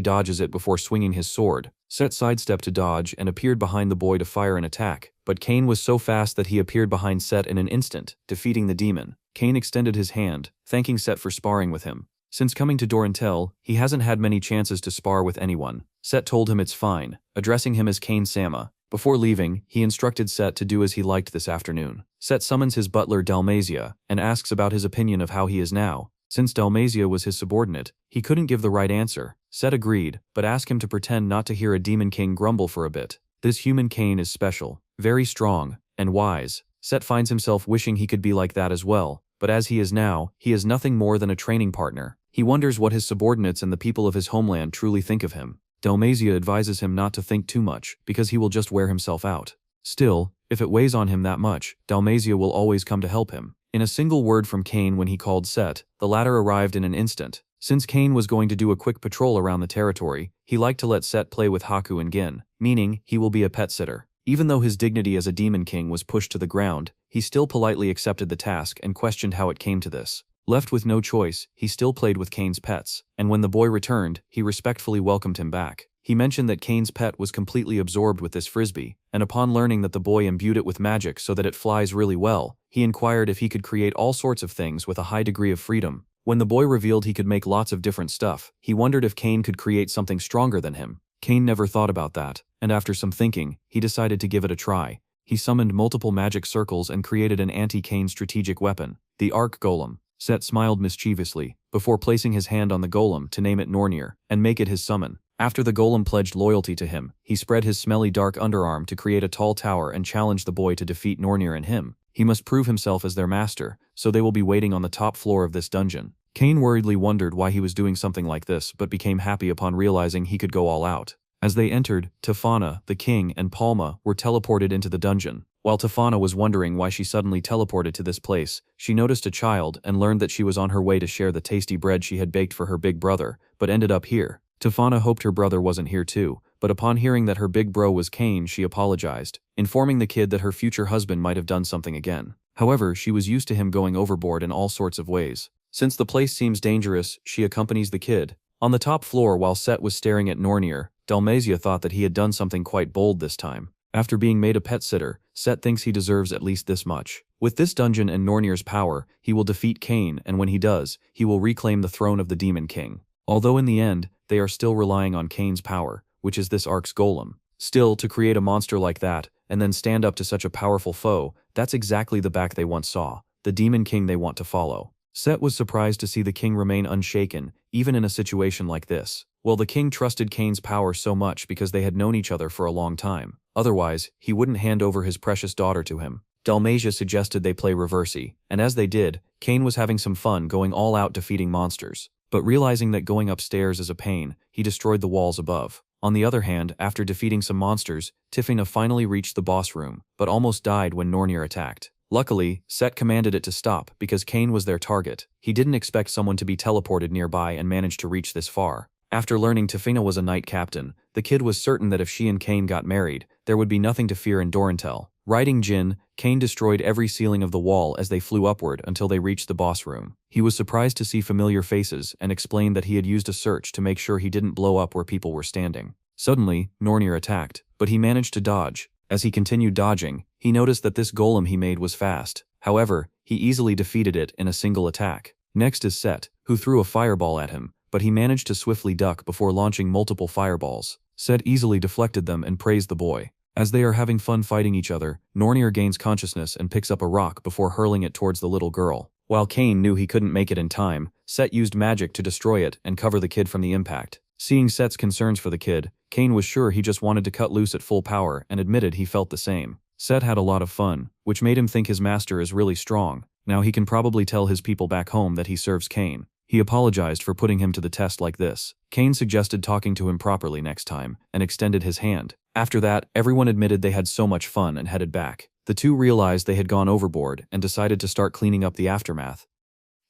dodges it before swinging his sword. Set sidestepped to dodge and appeared behind the boy to fire an attack, but Cain was so fast that he appeared behind Set in an instant, defeating the demon. Cain extended his hand, thanking Set for sparring with him. Since coming to Dorantel, he hasn't had many chances to spar with anyone. Set told him it's fine, addressing him as Cain-sama. Before leaving, he instructed Set to do as he liked this afternoon. Set summons his butler Dalmasia and asks about his opinion of how he is now. Since Dalmasia was his subordinate, he couldn't give the right answer. Set agreed, but asked him to pretend not to hear a demon king grumble for a bit. This human Cain is special, very strong, and wise. Set finds himself wishing he could be like that as well, but as he is now, he is nothing more than a training partner. He wonders what his subordinates and the people of his homeland truly think of him. Dalmasia advises him not to think too much, because he will just wear himself out. Still, if it weighs on him that much, Dalmasia will always come to help him. In a single word from Cain when he called Set, the latter arrived in an instant. Since Cain was going to do a quick patrol around the territory, he liked to let Set play with Haku and Gin, meaning he will be a pet sitter. Even though his dignity as a demon king was pushed to the ground, he still politely accepted the task and questioned how it came to this. Left with no choice, he still played with Cain's pets, and when the boy returned, he respectfully welcomed him back. He mentioned that Cain's pet was completely absorbed with this frisbee, and upon learning that the boy imbued it with magic so that it flies really well, he inquired if he could create all sorts of things with a high degree of freedom. When the boy revealed he could make lots of different stuff, he wondered if Cain could create something stronger than him. Cain never thought about that, and after some thinking, he decided to give it a try. He summoned multiple magic circles and created an anti-Cain strategic weapon, the Arc Golem. Set smiled mischievously, before placing his hand on the golem to name it Nornir, and make it his summon. After the golem pledged loyalty to him, he spread his smelly dark underarm to create a tall tower and challenged the boy to defeat Nornir and him. He must prove himself as their master, so they will be waiting on the top floor of this dungeon. Cain worriedly wondered why he was doing something like this but became happy upon realizing he could go all out. As they entered, Tifana, the king, and Palma were teleported into the dungeon. While Tifana was wondering why she suddenly teleported to this place, she noticed a child and learned that she was on her way to share the tasty bread she had baked for her big brother, but ended up here. Tifana hoped her brother wasn't here too, but upon hearing that her big bro was Cain, she apologized, informing the kid that her future husband might have done something again. However, she was used to him going overboard in all sorts of ways. Since the place seems dangerous, she accompanies the kid. On the top floor, while Set was staring at Nornir, Dalmasia thought that he had done something quite bold this time. After being made a pet sitter, Set thinks he deserves at least this much. With this dungeon and Nornir's power, he will defeat Cain, and when he does, he will reclaim the throne of the Demon King. Although in the end, they are still relying on Cain's power, which is this Ark's golem. Still, to create a monster like that, and then stand up to such a powerful foe, that's exactly the back they once saw, the Demon King they want to follow. Set was surprised to see the king remain unshaken, even in a situation like this. Well, the king trusted Cain's power so much because they had known each other for a long time. Otherwise, he wouldn't hand over his precious daughter to him. Dalmasia suggested they play reversey, and as they did, Cain was having some fun going all out defeating monsters. But realizing that going upstairs is a pain, he destroyed the walls above. On the other hand, after defeating some monsters, Tifana finally reached the boss room, but almost died when Nornir attacked. Luckily, Set commanded it to stop because Cain was their target. He didn't expect someone to be teleported nearby and managed to reach this far. After learning Tifana was a knight captain, the kid was certain that if she and Cain got married, there would be nothing to fear in Dorentel. Riding Jin, Cain destroyed every ceiling of the wall as they flew upward until they reached the boss room. He was surprised to see familiar faces and explained that he had used a search to make sure he didn't blow up where people were standing. Suddenly, Nornir attacked, but he managed to dodge. As he continued dodging, he noticed that this golem he made was fast. However, he easily defeated it in a single attack. Next is Set, who threw a fireball at him, but he managed to swiftly duck before launching multiple fireballs. Set easily deflected them and praised the boy. As they are having fun fighting each other, Nornir gains consciousness and picks up a rock before hurling it towards the little girl. While Cain knew he couldn't make it in time, Set used magic to destroy it and cover the kid from the impact. Seeing Set's concerns for the kid, Cain was sure he just wanted to cut loose at full power and admitted he felt the same. Set had a lot of fun, which made him think his master is really strong. Now he can probably tell his people back home that he serves Cain. He apologized for putting him to the test like this. Cain suggested talking to him properly next time, and extended his hand. After that, everyone admitted they had so much fun and headed back. The two realized they had gone overboard and decided to start cleaning up the aftermath.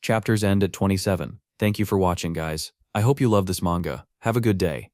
Chapters end at 27. Thank you for watching, guys. I hope you love this manga. Have a good day.